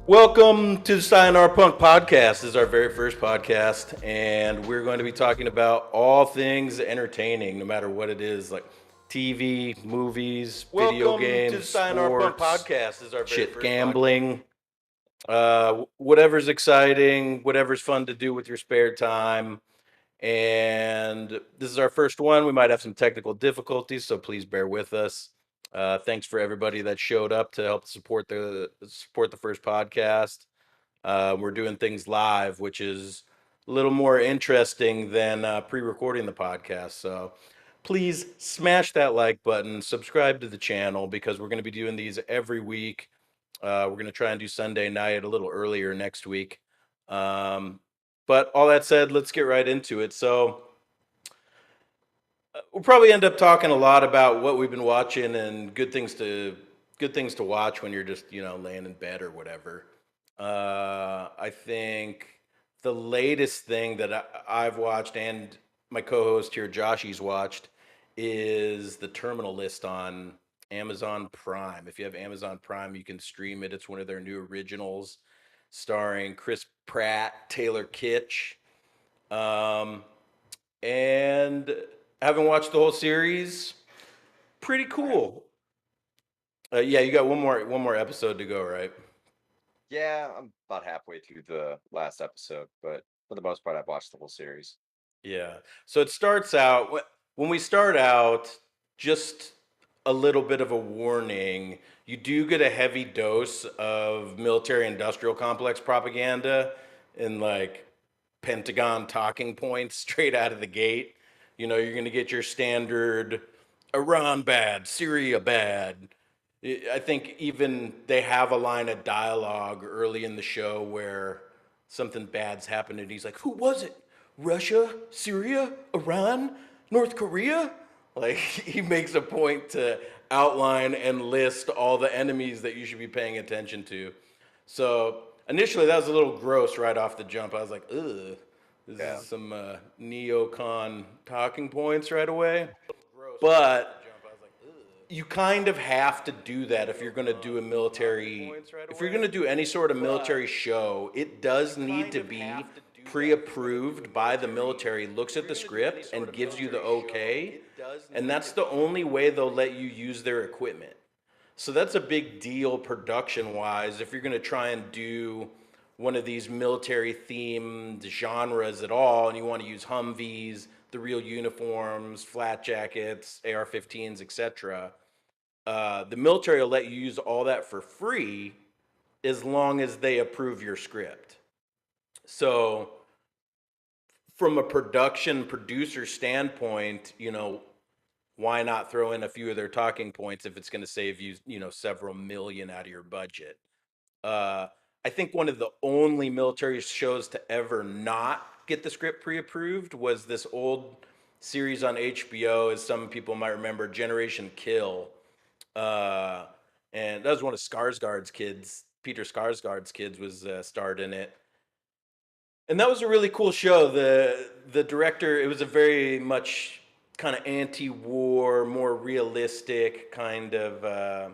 Welcome to the Sayonara Punk podcast. This is our very first podcast, and we're going to be talking about all things entertaining, no matter what it is, like TV, movies, video Welcome to the games, Sayonara Punk sports, podcast. This is our very shit, first podcast. gambling, whatever's exciting, whatever's fun to do with your spare time. And this is our first one. We might have some technical difficulties, so please bear with us. Thanks for everybody that showed up to help support the first podcast. We're doing things live, which is a little more interesting than pre-recording the podcast. So please smash that like button, subscribe to the channel because we're going to be doing these every week. We're going to try and do Sunday night a little earlier next week. But all that said, let's get right into it. So we'll probably end up talking a lot about what we've been watching and good things to watch when you're just laying in bed or whatever. I think the latest thing that I've watched and my co-host here, Joshy's watched, is the Terminal List on Amazon Prime. If you have Amazon Prime, you can stream it. It's one of their new originals, starring Chris Pratt, Taylor Kitsch, um, and haven't watched the whole series. Pretty cool. Yeah, you got one more episode to go, right? Yeah, I'm about halfway through the last episode, but for the most part, I've watched the whole series. Yeah. So it starts out when we start out, just a little bit of a warning. You do get a heavy dose of military industrial complex propaganda and like Pentagon talking points straight out of the gate. You're going to get your standard Iran bad, Syria bad. I think even they have a line of dialogue early in the show where something bad's happened and he's like, "Who was it? Russia, Syria, Iran, North Korea?" Like he makes a point to outline and list all the enemies that you should be paying attention to. So initially that was a little gross right off the jump. I was like, "Ugh, this Yeah. is some neocon talking points right away." But you kind of have to do that if you're going to do a military, if you're going to do any sort of military show. It does need to be pre-approved by the military, looks at the script and gives you the okay, and that's the only way they'll let you use their equipment. So that's a big deal production wise if you're going to try and do one of these military themed genres at all, and you want to use Humvees, the real uniforms, flat jackets, AR-15s, etc. The military will let you use all that for free as long as they approve your script. So, from a production producer standpoint, why not throw in a few of their talking points if it's going to save you, several million out of your budget? Uh, I think one of the only military shows to ever not get the script pre-approved was this old series on HBO, as some people might remember, Generation Kill. Uh, and that was one of Skarsgård's kids. Peter Skarsgård's kids was starred in it, and that was a really cool show. The director, it was a very much kind of anti-war, more realistic kind of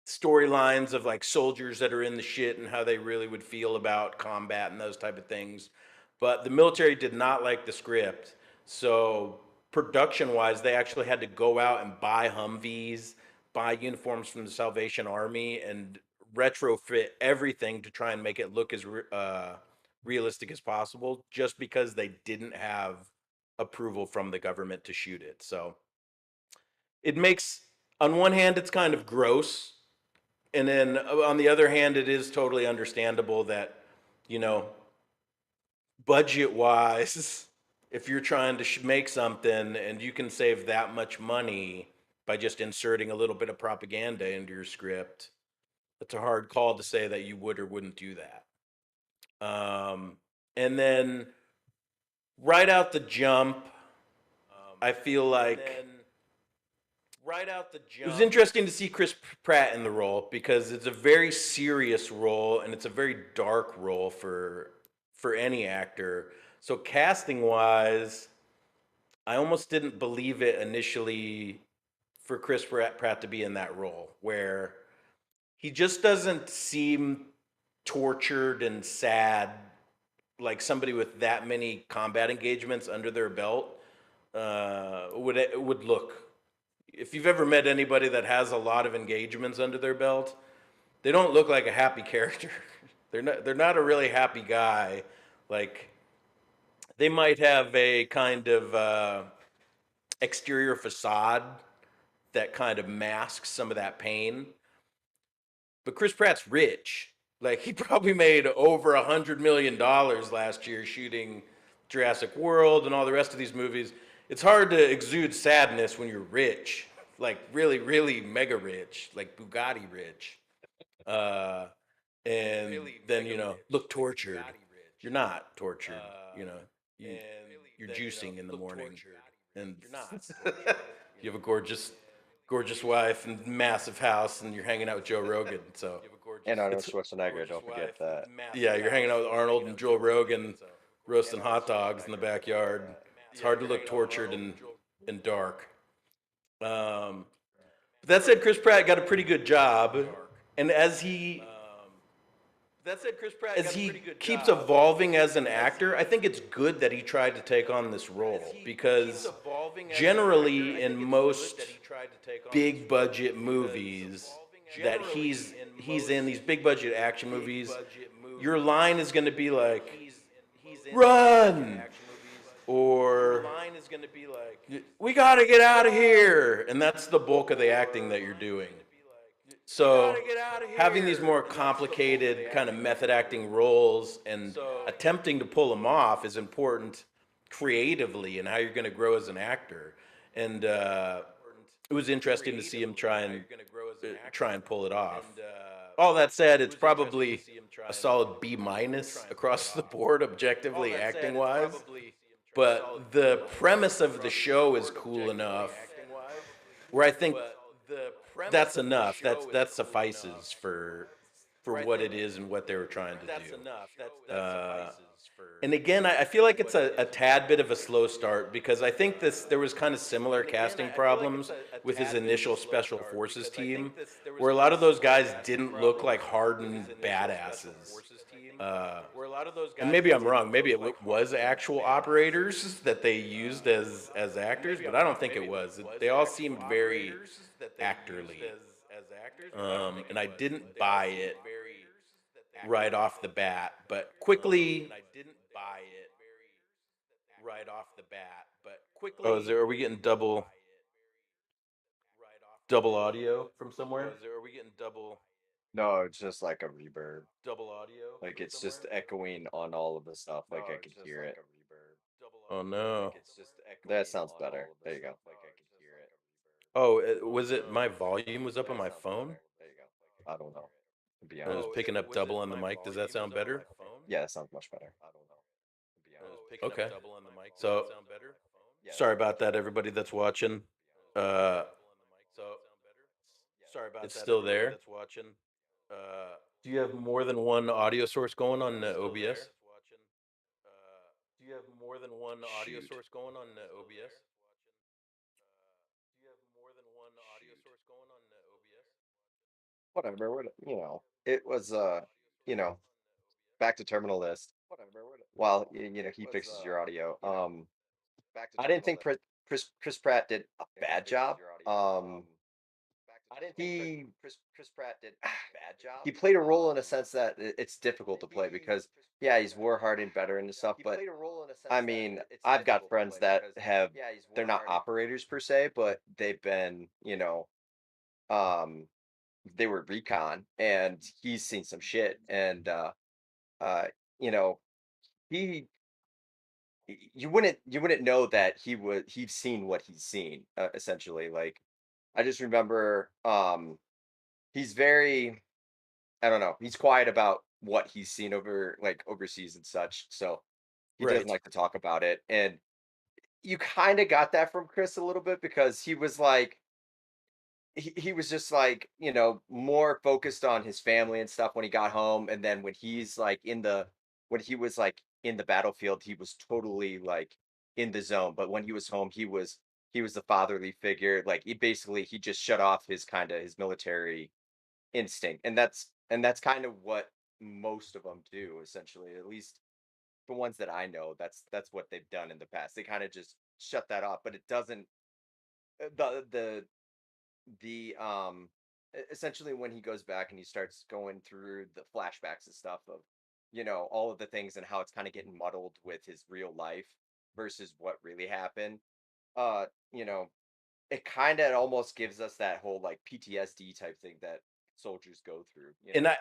storylines of like soldiers that are in the shit and how they really would feel about combat and those type of things. But the military did not like the script, so production wise, they actually had to go out and buy Humvees, buy uniforms from the Salvation Army, and retrofit everything to try and make it look as realistic as possible, just because they didn't have approval from the government to shoot it. So it makes, on one hand, it's kind of gross, and then on the other hand, it is totally understandable that, you know, budget wise, if you're trying to make something and you can save that much money by just inserting a little bit of propaganda into your script, it's a hard call to say that you would or wouldn't do that. Um, and then right out the jump, I feel like it was interesting to see Chris Pratt in the role because it's a very serious role and it's a very dark role for any actor. So casting wise, I almost didn't believe it initially for Chris Pratt to be in that role where he just doesn't seem tortured and sad, like somebody with that many combat engagements under their belt would look. If you've ever met anybody that has a lot of engagements under their belt, they don't look like a happy character. They're not a really happy guy. Like they might have a kind of exterior facade that kind of masks some of that pain. But Chris Pratt's rich. Like he probably made over $100 million last year shooting Jurassic World and all the rest of these movies. It's hard to exude sadness when you're rich, like really, really mega rich, like Bugatti rich. Uh, and then look tortured. You're not tortured. You know, you, you're juicing in the morning, and you have a gorgeous wife and massive house, and you're hanging out with Joe Rogan. So And Arnold it's Schwarzenegger, don't forget that. yeah, you're hanging out with Arnold and Joe Rogan, roasting hot dogs in the backyard. It's hard to look tortured and dark. But that said, Chris Pratt got a pretty good job, and as he keeps evolving as an actor, I think it's good that he tried to take on this role because generally in most big budget movies that he's in these big budget action movies, your line is going to be like run or we got to get out of here, and that's the bulk of the acting that you're doing. So having these more complicated kind of method acting roles and attempting to pull them off is important creatively and how you're going to grow as an actor. And it was interesting to see him try and pull it off. All that said, it's probably a solid B minus across the board, objectively acting wise. But the premise of the show is cool enough where I think that's enough. That suffices for what it is and what they were trying to do. And again, I feel like it's a tad bit of a slow start because I think there was kind of similar casting problems with his initial special forces team, where a lot of those guys didn't look like hardened badasses. And maybe I'm wrong. Maybe it was actual operators that they used as actors, but I don't think it was. They all seemed very actorly, and I didn't buy it right off the bat. But quickly, oh, are we getting double audio from somewhere? No, it's just like a reverb. Like it's just echoing on all of the stuff. Like I could hear it. Oh no. That sounds better. There you go. Oh, was it my volume was up on my phone? I don't know, to be And it was honest. picking up double on the mic. Does that sound better? Yeah, that sounds much better. Okay. So sorry about that, everybody that's watching. Uh, it's still there. Do you have more than one audio source going on OBS? Do you have more than one audio Shoot. source going on OBS? Whatever. It was you know, back to terminal list. While he fixes your audio. I didn't think Chris Pratt did a bad job. He he played a role in a sense that it's difficult to play because yeah, he's war hardened veteran and stuff, but I mean, I've got friends that have they're not operators per se, but they've been, um they were recon and he's seen some shit and uh you know, he you wouldn't know that he'd seen what he's seen essentially. Like I just remember he's very I don't know, he's quiet about what he's seen over like overseas and such. So he doesn't Right. like to talk about it. And you kind of got that from Chris a little bit because he was like he was just like, more focused on his family and stuff when he got home. And then when he was like in the battlefield, he was totally like in the zone. But when he was home, he was the fatherly figure. Like he just shut off his military instinct. And that's kind of what most of them do essentially. At least the ones that I know, that's what they've done in the past. They kind of just shut that off, but it doesn't essentially when he goes back and he starts going through the flashbacks and stuff of all of the things and how it's kind of getting muddled with his real life versus what really happened. uh you know it kind of almost gives us that whole like PTSD type thing that soldiers go through,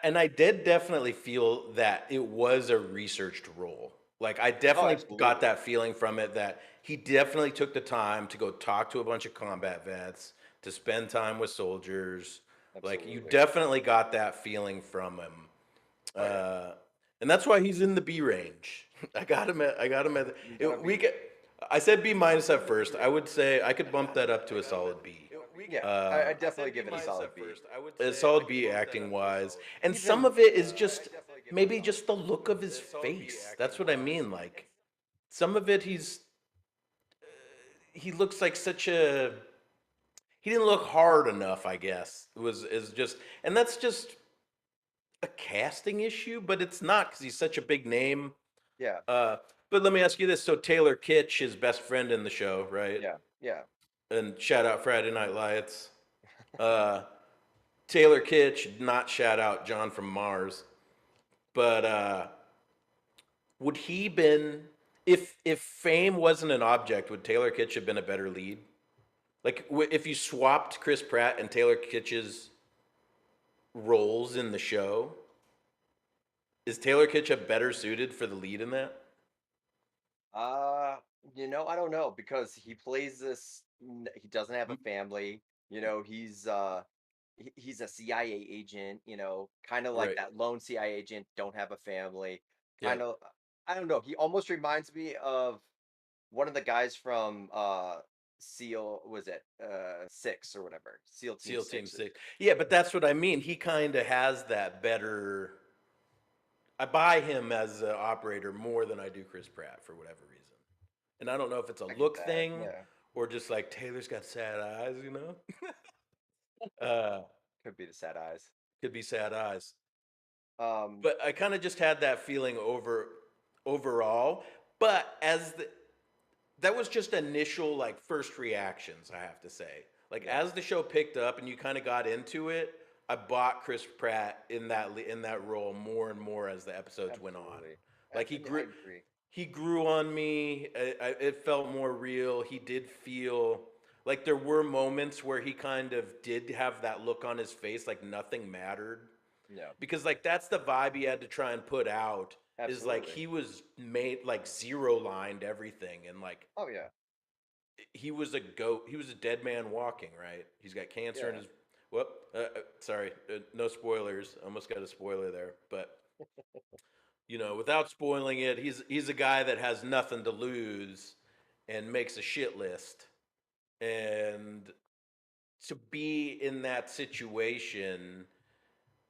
And I did definitely feel that it was a researched role. Like I Oh, definitely got absolutely. that feeling from it that he definitely took the time to go talk to a bunch of combat vets, to spend time with soldiers. Like you Absolutely. definitely got that feeling from him. Oh yeah. Uh, and that's why he's in the B range. I got him at He's gonna it, we be. get I said B minus at first. I would say I could bump that up to a solid B. Yeah, I Uh, definitely give it a solid B. a solid B acting wise, and some Even of it is just maybe just the look of his face. That's what I mean. Like some of it, he looks like such a he didn't look hard enough. I guess it was is just, and that's just a casting issue, but it's not because he's such a big name. yeah. Uh, but let me ask you this: so Taylor Kitsch, his best friend in the show, right? Yeah. Yeah. And shout out Friday Night Lights. Uh, Taylor Kitsch, not shout out John from Mars, but would he been if fame wasn't an object, would Taylor Kitsch have been a better lead? Like if you swapped Chris Pratt and Taylor Kitsch's roles in the show, is Taylor Kitsch a better suited for the lead in that? Uh, I don't know because he plays he doesn't have a Mm, family. He's a CIA agent, kind of like right. that lone CIA agent, don't have a family. Kind Yep. of I don't know. He almost reminds me of one of the guys from SEAL, was it 6 or whatever? SEAL Team SEAL Team 6. 6. Yeah, but that's what I mean. He kind of has that better. I buy him as an operator more than I do Chris Pratt for whatever reason. And I don't know if it's a I get look that. thing Yeah. or just like Taylor's got sad eyes, you know? Uh, Could be the sad eyes. could be sad eyes. Um But I kind of just had that feeling overall. But that was just initial like first reactions, I have to say. Like yeah, as the show picked up and you kind of got into it, I bought Chris Pratt in that role more and more as the episodes went on. absolutely. Like I agree. he grew on me. It felt more real. He did feel like there were moments where he kind of did have that look on his face, like nothing mattered. Yeah, Because like that's the vibe he had to try and put out is like absolutely. he was made like zero lined everything and like Oh yeah. he was a goat. He was a dead man walking, right? He's got cancer in Yeah. his. Whoop. Sorry. No spoilers. Almost got a spoiler there, but without spoiling it, he's a guy that has nothing to lose and makes a shit list. And to be in that situation,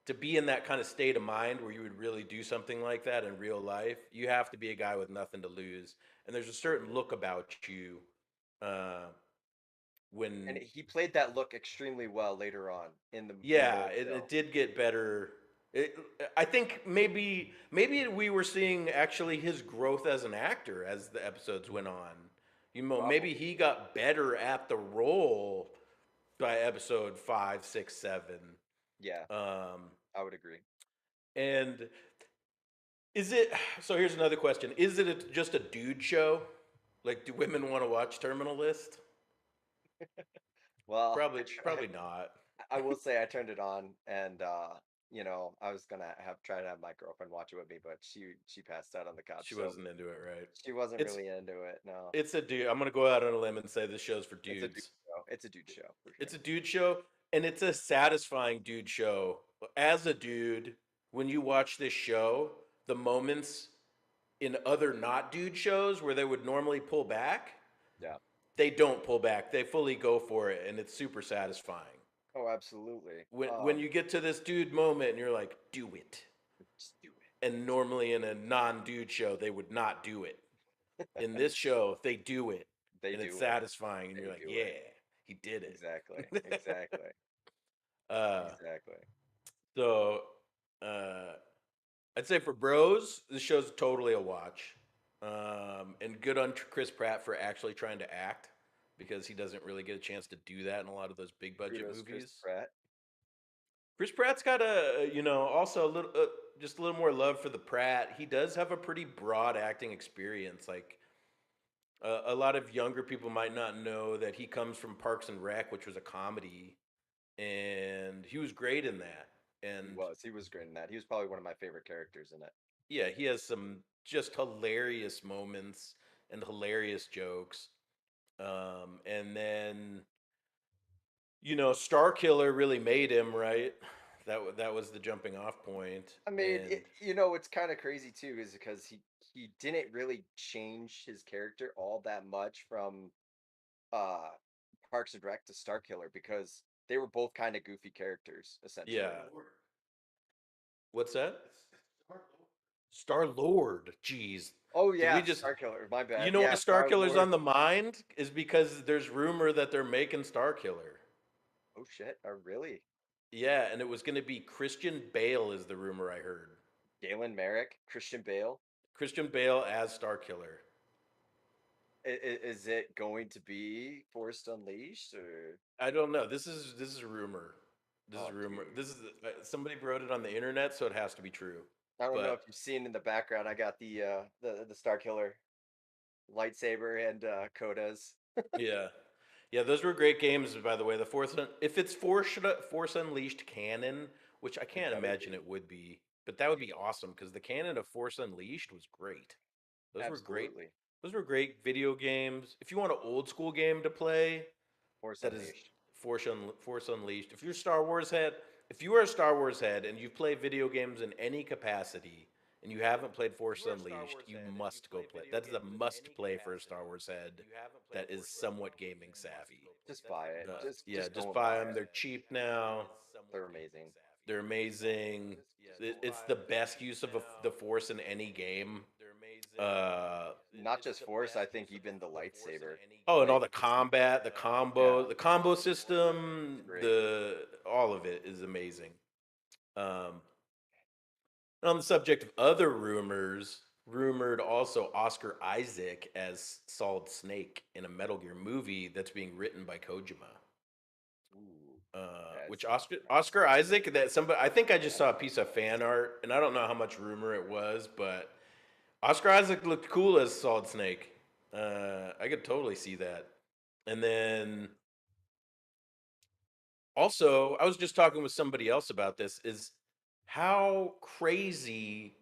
to be in that kind of state of mind where you would really do something like that in real life, you have to be a guy with nothing to lose. And there's a certain look about you uh, And when he played that look extremely well later on in the yeah, it film. did get better. It, I think maybe we were seeing actually his growth as an actor as the episodes went on. Maybe he Probably. got better at the role by episode 5, 6, 7. Yeah, Um, I would agree. and is it so? Here's another question: is it just a dude show? Like, do women want to watch Terminal List? Well, Probably not. I will say I turned it on and I was gonna have try to have my girlfriend watch it with me, but she passed out on the couch, She so wasn't into it, right? she wasn't It's really into it. No. it's a dude. I'm gonna go out on a limb and say this show's for It's a dude dudes. show. It's a dude show for It's sure. a dude show, and it's a satisfying dude show. As a dude, when you watch this show, the moments in other not dude shows where they would normally pull back, Yeah. they don't pull back. They fully go for it, and it's super satisfying. Oh, absolutely. When you get to this dude moment, and you're like, do it. Just do it. And normally in a non dude show, they would not do it. In this show, they do it, They and it's do it. satisfying, and you're They like, do yeah, it. he did Exactly. it. Exactly. uh, Exactly. so, uh, I'd say for bros, this show's totally a watch. And good on Chris Pratt for actually trying to act because he doesn't really get a chance to do that in a lot of those big budget Kudos, Chris movies. Pratt. Chris Pratt's got also a little, just a little more love for the Pratt. He does have a pretty broad acting experience. Like a lot of younger people might not know that he comes from Parks and Rec, which was a comedy, and he was great in that. And He was great in that. He was probably one of my favorite characters in it. yeah, he has some just hilarious moments and hilarious jokes. And then Star Killer really made him, right? That was the jumping off point. I mean, And it's kind of crazy too, is because he didn't really change his character all that much from uh Parks and Rec to Star Killer because they were both kind of goofy characters essentially. yeah, what's that? Star Lord. Jeez, Oh did we yeah, just? Star Killer. My You bad. know why Yeah, Star Star Killer's Lord. on the mind is because there's rumor that they're making Star Killer. Oh shit. Oh really? Yeah, and it was going to be Christian Bale is the rumor I heard. Galen Merrick, Christian Bale. Christian Bale as Star Killer. Is it going to be Forced Unleashed or? I don't know. This is a rumor. This is Oh a rumor. dude. This is somebody wrote it on the internet, so it has to be true. I don't know if But you've seen in the background. I got the Star Killer lightsaber and Kodas. yeah, yeah, those were great games. By the way, the if it's Force Unleashed canon, which I It can't better imagine be. it would be, but that would be awesome because the canon of Force Unleashed was great. Those were great. Absolutely. Those were great video games. If you want an old school game to play, Force that is Unleashed. Force Unleashed. If you are a Star Wars head and you play video games in any capacity and you haven't played Force Unleashed, you must go play. That is a must play for a Star Wars head that is somewhat gaming savvy. Just buy it. Yeah, Just just go and buy buy them. it. They're cheap now. They're amazing. They're amazing. It's the best use of the Force in any game. Not just Force, I think even the lightsaber. Oh, and all Like, the combat, yeah, the combo it's system, great. the all of it is amazing. Um, and on the subject of other rumors, rumored also Oscar Isaac as Solid Snake in a Metal Gear movie that's being written by Kojima. Ooh, Which that's Oscar Isaac, that somebody, I think I just saw a piece of fan art, and I don't know how much rumor it was, but Oscar Isaac looked cool as Solid Snake. I could totally see that. And then also, I was just talking with somebody else about this. Is how crazy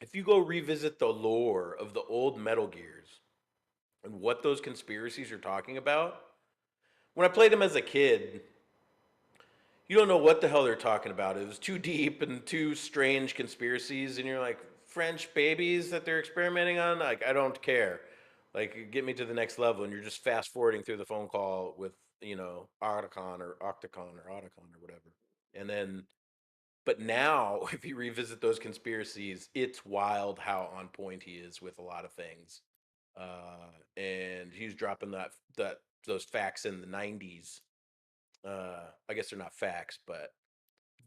if you go revisit the lore of the old Metal Gears and what those conspiracies are talking about. When I played them as a kid, you don't know what the hell they're talking about. It was too deep and too strange conspiracies, and you're like, French babies that they're experimenting on? Like, I don't care. Like, get me to the next level, and you're just fast forwarding through the phone call with, Otacon or whatever. And then, but now, if you revisit those conspiracies, it's wild how on point he is with a lot of things. And he's dropping those facts in the 90s. I guess they're not facts, but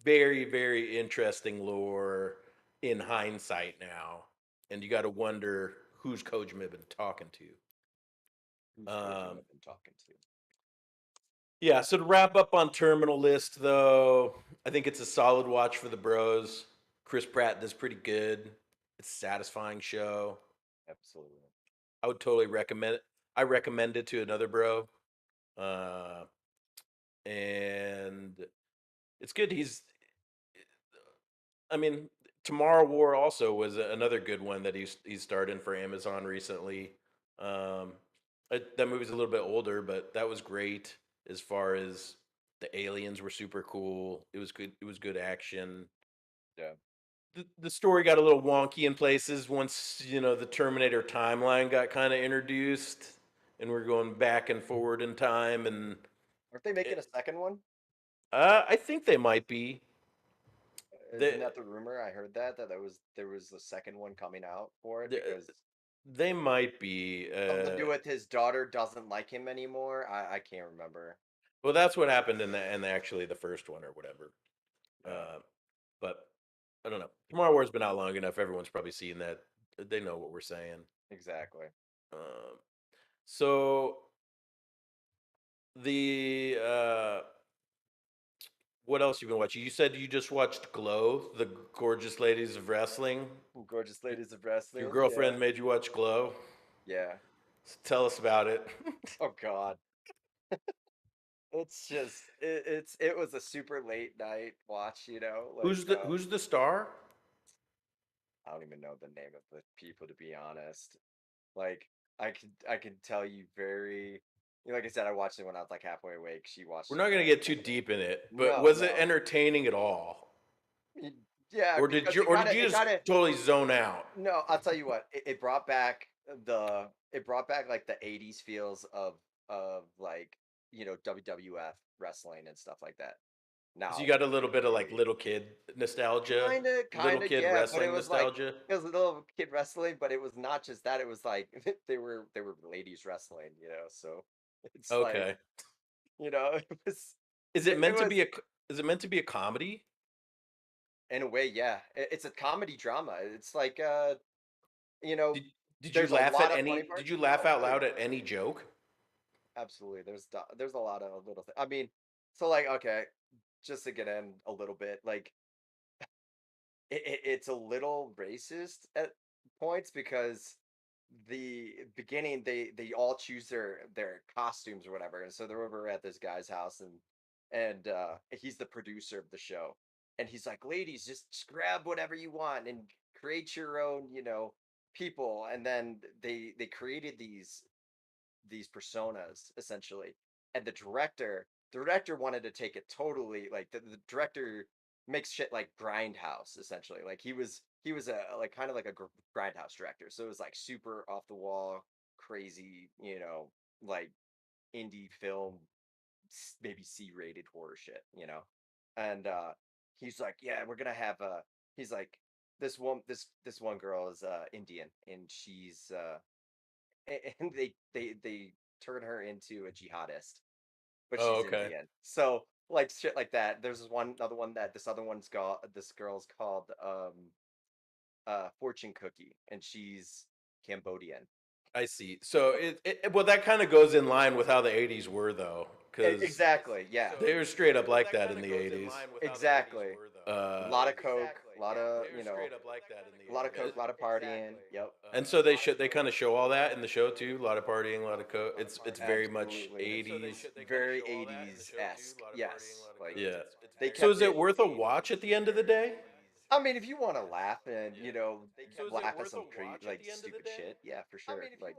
very, very interesting lore in hindsight now. And you got to wonder who's Kojima been talking to. who's Um, Kojima been talking to. yeah, so to wrap up on Terminal List, though, I think it's a solid watch for the bros. Chris Pratt does pretty good. It's a satisfying show. Absolutely. I would totally recommend it. I recommend it to another bro. Uh, and it's good. I mean, Tomorrow War also was another good one that he's starred in for Amazon recently. Um, that movie's a little bit older, but that was great as far as the aliens were super cool. It was good. It was good action. Yeah. The story got a little wonky in places once the Terminator timeline got kind of introduced, and we're going back and forward in time, and Aren't they making a it, second one? I think they might be. Isn't They, that the rumor? I heard that there was the second one coming out for it they, because they might be. something to do with his daughter doesn't like him anymore. I can't remember. Well, that's what happened in actually the first one or whatever. Yeah. Uh, but I don't know. Tomorrow War's been out long enough. Everyone's probably seen that. They know what we're saying. Exactly. Um, so the what else you been watching? You said you just watched Glow, the gorgeous ladies of wrestling. Gorgeous Y- ladies of Your wrestling. Yeah. girlfriend made you watch Glow. Yeah. Tell us about it. Oh God. It's just it was a super late night watch, Who's the star? I don't even know the name of the people to be honest. Like I can tell you very like I said, I watched it when I was like halfway awake. She We're watched not it gonna like get too kind of deep in it, but no, was it no. entertaining at all, Yeah, because or did you just totally zone out? no, I'll tell you what, it brought back it brought back like the 80s feels of like, WWF wrestling and stuff like that. So you Now, got a little bit of like little kid nostalgia, little kinda, kid yeah, but it wrestling was like nostalgia. it was a little kid wrestling, but it was not just that, it was like they were ladies wrestling, so it's like, Okay. it was Is it it meant to was be is it meant to be a comedy? in a way, yeah. It's a comedy drama. It's like, you Did know, did you there's a laugh lot at of funny any did parts. you laugh Oh, out hell loud yeah. at any joke? Absolutely. There's a lot of little things. I mean, so like, okay, just to get in a little bit, like it's a little racist at points because the beginning they all choose their costumes or whatever, and so they're over at this guy's house, and he's the producer of the show, and he's like, ladies, just grab whatever you want and create your own, people, and then they created these personas essentially, and the director wanted to take it totally like the director makes shit like grindhouse essentially, like he was a like kind of like a grindhouse director, so it was like super off the wall, crazy, like indie film, maybe C-rated horror shit, and he's like, yeah, we're gonna have he's like, this one girl is Indian, and she's and they turn her into a jihadist, but Oh, she's okay. Indian. So like shit like that. There's another one that this girl's called Fortune Cookie, and she's Cambodian. I see. So well, that kind of goes in line with how the '80s were, though, because Exactly. Yeah. they were straight up like that in the '80s. Exactly. A Uh, lot of coke, a lot of uh, coke, a lot of partying. Yep. and so they kind of show all that in the show too. A lot of partying, a lot of it's very much Absolutely. '80s. Very 80s esque. Yes. Like Yeah. they So kept is it it. worth a watch at the end of the day? I mean, if you want to laugh and laugh at some like stupid shit, yeah, for sure. Like,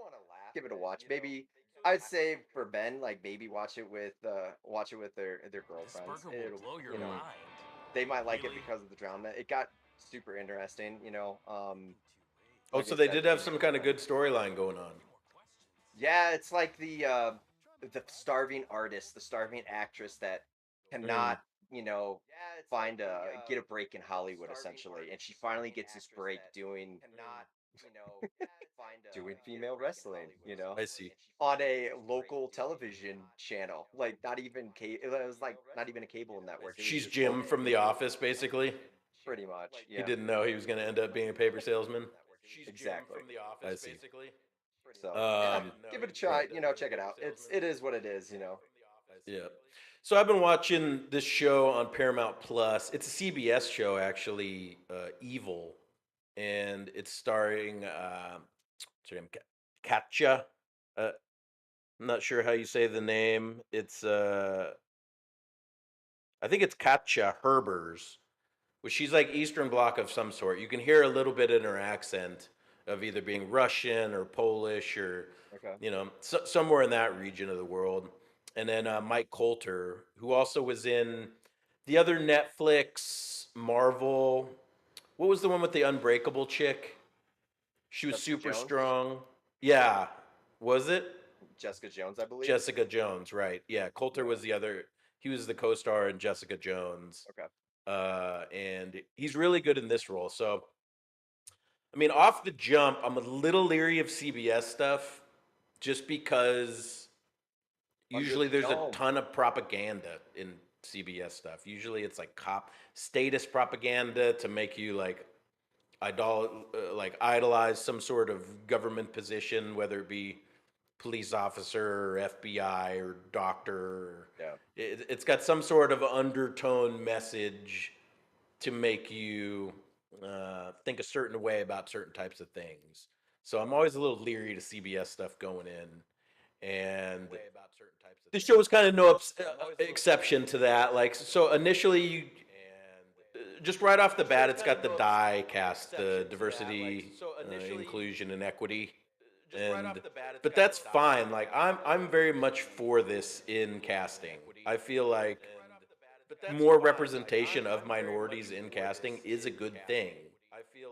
give it a watch. Maybe I'd say for Ben, like maybe watch it with their This girlfriends. burger will It'll blow your Mm. mind. they might like it Really? because of the drama. It got super interesting. Oh, Like I so they said, did have some kind of good storyline going on. yeah, it's like the starving artist, the starving actress that Mm. cannot, find a get a break in Hollywood essentially, and she finally gets this break doing female wrestling, I see. on a local television channel. Like not even it was like not even a cable network. It was She's just Jim from The local, Office, basically. pretty much. He Yeah, didn't know he was going to end up being a paper salesman. exactly. I see. So yeah, Um, give it a try. Check it out. It is what it is. yeah. So I've been watching this show on Paramount Plus. It's a CBS show, actually, Evil, and it's starring what's her name? Katja. Uh, I'm not sure how you say the name. It's I think it's Katja Herbers, which she's like Eastern Bloc of some sort. You can hear a little bit in her accent of either being Russian or Polish or, Okay. somewhere in that region of the world. And then Mike Colter, who also was in the other Netflix Marvel. What was the one with the unbreakable chick? She was Jessica super Jones. strong. Yeah, was it? Jessica Jones, I believe. Jessica Jones, right? Yeah, Coulter Yeah. was the other. He was the co-star in Jessica Jones, Okay. and he's really good in this role. So, I mean, off the jump, I'm a little leery of CBS stuff, just because Under the usually there's a dome. ton of propaganda in CBS stuff. Usually it's like cop status propaganda to make you like like idolize some sort of government position, whether it be police officer or FBI or doctor. Yeah. It's got some sort of undertone message to make you think a certain way about certain types of things. So I'm always a little leery to CBS stuff going in, and the show was kind of no exception to that. Like, so initially, just right off the bat, it's got the die cast, the diversity, inclusion, and equity, and but that's fine. Like, I'm very much for this in casting. I feel like more representation of minorities in casting is a good thing,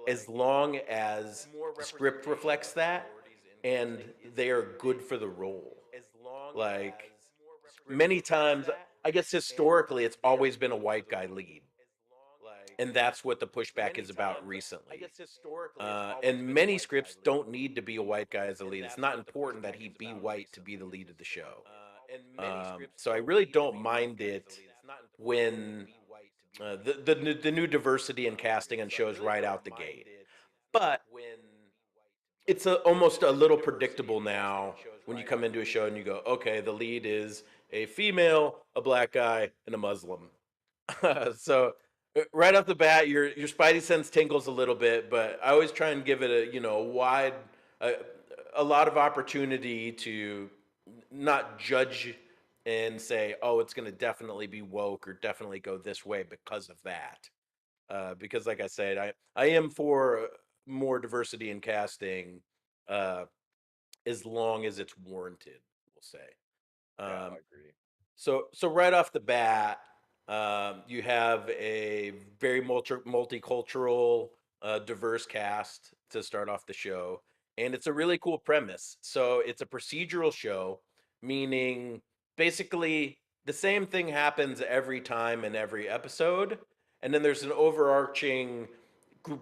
as long as the script reflects that and they are good for the role. Like, many times, I guess historically, it's always been a white guy lead, and that's what the pushback is about recently. And many scripts don't need to be a white guy as a lead. It's not important that he be white to be the lead of the show. So I really don't mind it when the new diversity in casting and shows right out the gate. But it's almost a little predictable now when you come into a show and you go, okay, the lead is a female, a black guy, and a Muslim. So right off the bat, your spidey sense tingles a little bit, but I always try and give it a wide, a, a lot of opportunity to not judge and say, oh, it's going to definitely be woke or definitely go this way because of that. Because, like I said, I am for more diversity in casting, uh, as long as it's warranted. We'll say. Yeah, I Um, agree. so right off the bat, you have a very multicultural, diverse cast to start off the show, and it's a really cool premise. So it's a procedural show, meaning basically the same thing happens every time in every episode, and then there's an overarching,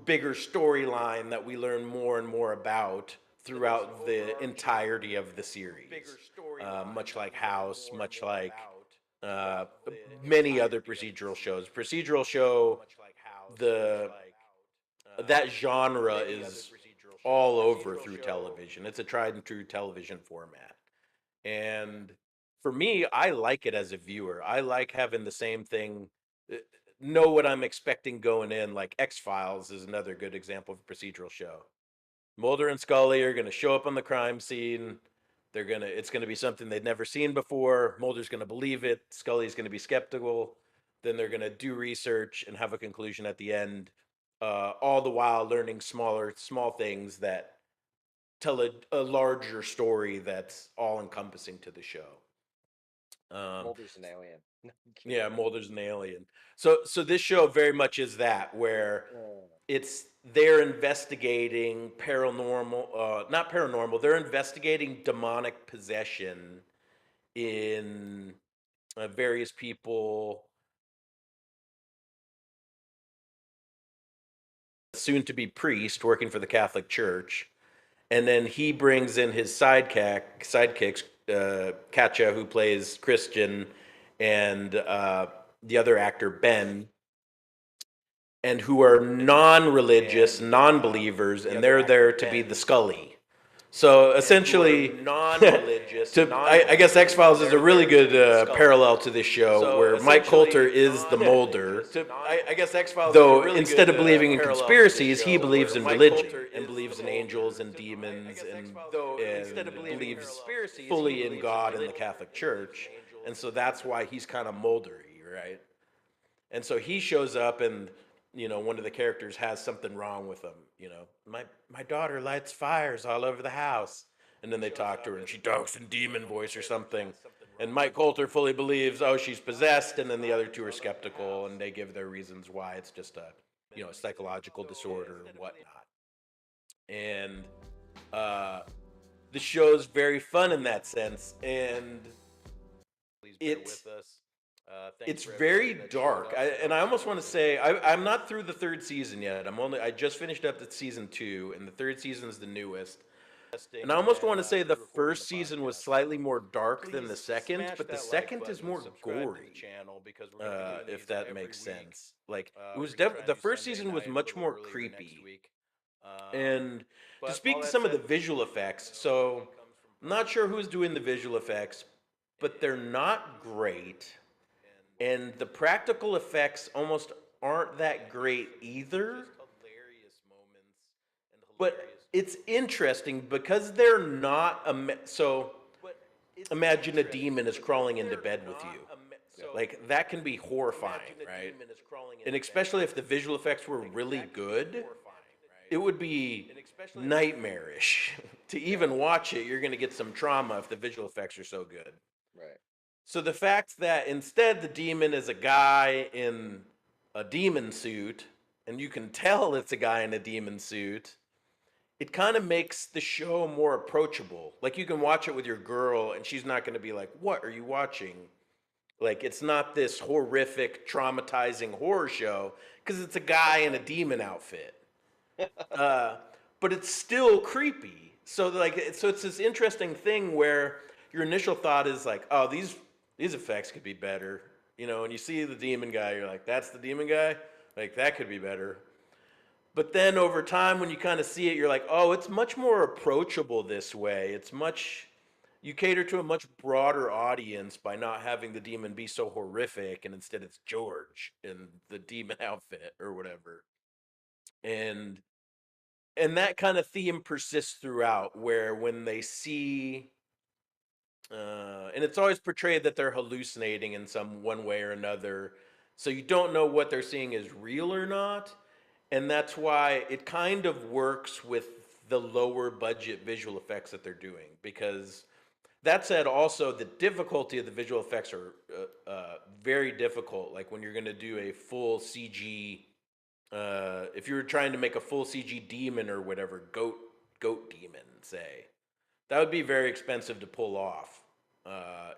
bigger storyline that we learn more and more about throughout the entirety of the series. Much like House, much like uh, many other procedural shows. Procedural show, the that genre is all over through television. It's a tried and true television format. And for me, I like it as a viewer. I like having the same thing, uh, know what I'm expecting going in. Like X-Files is another good example of a procedural show. Mulder and Scully are going to show up on the crime scene. It's going to be something they'd never seen before. Mulder's going to believe it. Scully's going to be skeptical. Then they're going to do research and have a conclusion at the end. All the while learning small things that tell a larger story that's all encompassing to the show. Mulder's an alien. No, I'm Yeah, kidding. Mulder's an alien. So this show very much is that, where Oh, it's they're investigating paranormal, not paranormal, they're investigating demonic possession in various people, soon to be priest working for the Catholic Church. And then he brings in his sidekicks, Katja, who plays Christian, and the other actor, Ben, and who are non-religious, non-believers, and they're there to be the Scully. So essentially, I guess X Files is a really good parallel to this show, where Mike Colter is the Mulder. Though instead of believing in conspiracies, he believes in religion and believes in angels and demons and believes fully in God and the Catholic Church. And so that's why he's kind of Muldery, right? And so he shows up, and one of the characters has something wrong with him. My daughter lights fires all over the house, and then they talk to her, and she talks in demon voice or something. And Mike Coulter fully believes, oh, she's possessed, and then the other two are skeptical, and they give their reasons why it's just a psychological disorder or whatnot. And uh, the show's very fun in that sense, and it's it's very dark. And I almost want to say I'm not through the third season yet. I just finished up the season 2, and the third season is the newest. And I almost want to say the first season was slightly more dark than the second, but the second is more gory. If that makes sense. Like it was the first season was much more creepy. And to speak to some of the visual effects, so I'm not sure who's doing the visual effects, but they're not great. And the practical effects almost aren't that great either. But it's interesting because they're not so imagine a demon is crawling into bed with you. Yeah. Like that can be horrifying, right? And especially if the visual effects were really good, it would be nightmarish. To even watch it, you're going to get some trauma if the visual effects are so good. Right. So the fact that instead the demon is a guy in a demon suit, and you can tell it's a guy in a demon suit, it kind of makes the show more approachable. Like you can watch it with your girl, and she's not going to be like, "What are you watching?" Like it's not this horrific, traumatizing horror show because it's a guy in a demon outfit. Uh, but it's still creepy. So so it's this interesting thing where your initial thought is like, "Oh, these effects could be better," And you see the demon guy, you're like, "That's the demon guy. Like that could be better." But then over time, when you kind of see it, you're like, "Oh, it's much more approachable this way. You cater to a much broader audience by not having the demon be so horrific, and instead it's George in the demon outfit or whatever." And that kind of theme persists throughout, where when they see, and it's always portrayed that they're hallucinating in some one way or another, so you don't know what they're seeing is real or not, and that's why it kind of works with the lower budget visual effects that they're doing. Because that said, also the difficulty of the visual effects are very difficult. Like when you're going to do a full CG, if you were trying to make a full CG demon or whatever, goat demon, say, that would be very expensive to pull off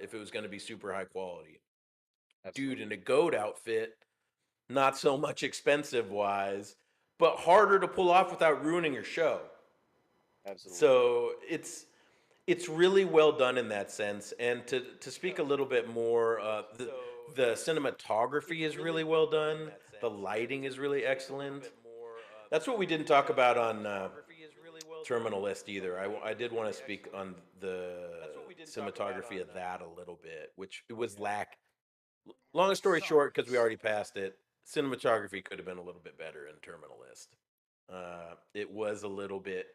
if it was going to be super high quality. Dude Absolutely. in a goat outfit, not so much expensive wise, but harder to pull off without ruining your show. Absolutely. So it's really well done in that sense. And to speak a little bit more, the cinematography is really well done. The lighting is really excellent. That's what we didn't talk about on Terminal List either. I did want to speak on the cinematography of that a little bit, which it was lack. Long story short, because we already passed it, cinematography could have been a little bit better in Terminal List. It was a little bit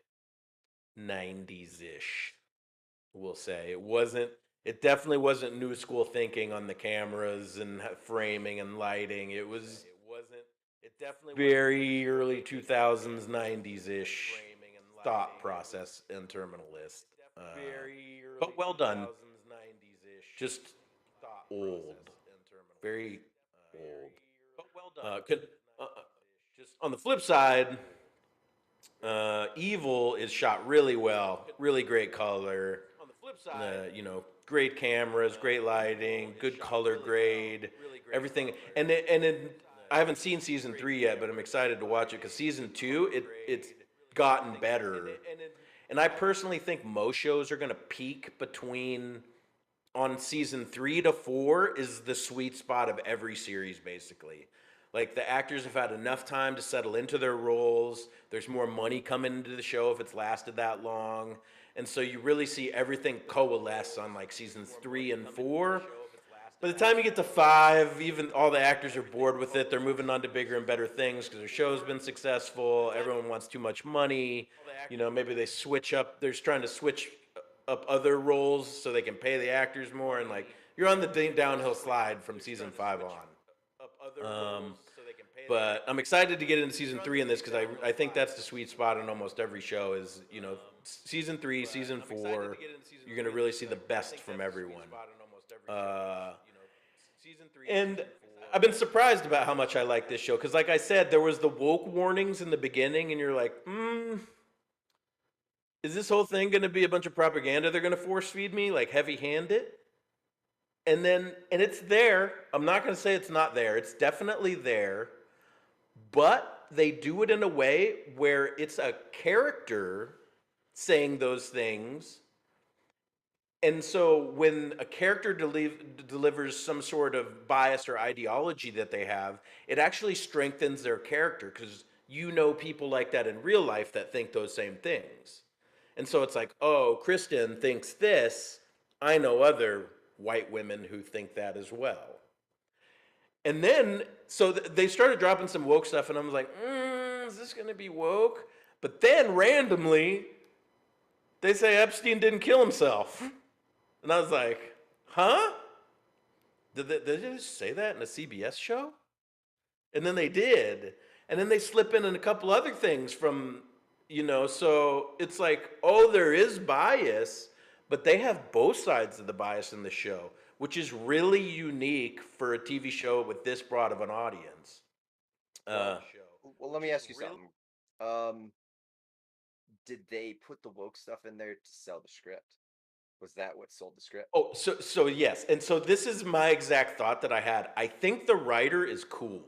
90s ish, we'll say. It definitely wasn't new school thinking on the cameras and framing and lighting. It was very early 2000s, 90s ish thought process in Terminal List. Uh, but well done. Just old. Very old. On the flip side, Evil is shot really well, really great color. Great cameras, great lighting, good color grade, everything. I haven't seen season 3 yet, but I'm excited to watch it because season 2, it's gotten better. And I personally think most shows are going to peak between on season 3 to 4 is the sweet spot of every series, basically. Like the actors have had enough time to settle into their roles. There's more money coming into the show if it's lasted that long. And so you really see everything coalesce on like seasons 3 and 4. By the time you get to 5, even all the actors are bored with it. They're moving on to bigger and better things because their show's been successful. Everyone wants too much money. Maybe they switch up. They're just trying to switch up other roles so they can pay the actors more. And like you're on the downhill slide from season 5 on. But I'm excited to get into season 3 in this because I think that's the sweet spot in almost every show is, season 3, season 4, you're going to really see the best from everyone. And I've been surprised about how much I like this show because, like I said, there was the woke warnings in the beginning, and you're like, is this whole thing going to be a bunch of propaganda they're going to force feed me, like heavy-handed? And it's there. I'm not going to say it's not there. It's definitely there. But they do it in a way where it's a character saying those things. And so when a character delivers some sort of bias or ideology that they have, it actually strengthens their character because you know people like that in real life that think those same things. And so it's like, oh, Kristen thinks this. I know other white women who think that as well. And then, so they started dropping some woke stuff, and I was like, is this going to be woke? But then randomly, they say Epstein didn't kill himself. And I was like, huh? Did they just say that in a CBS show? And then they did. And then they slip in a couple other things from, so it's like, oh, there is bias, but they have both sides of the bias in the show, which is really unique for a TV show with this broad of an audience. Well, well, let me ask you something. Um, did they put the woke stuff in there to sell the script? Was that what sold the script? Oh, so yes, and so this is my exact thought that I had. I think the writer is cool,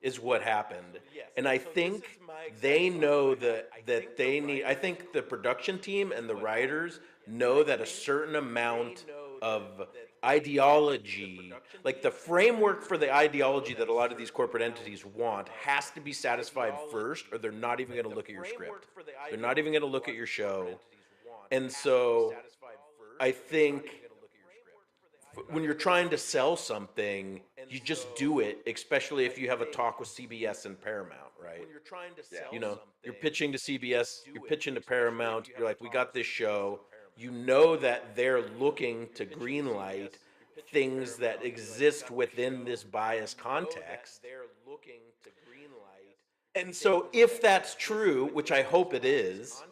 is what happened, and I think they know that they need. I think the production team and the writers know that a certain amount of ideology, like the framework for the ideology that a lot of these corporate entities want, has to be satisfied first, or they're not even going to look at your script. They're not even going to look at your show, and so. I think when you're trying to sell something, you just do it, especially if you have a talk with CBS and Paramount, right? Yeah. You're pitching to CBS, you're pitching to Paramount, you're like, we got this show. You know that they're looking to greenlight things that exist within this bias context. And so if that's true, which I hope it is,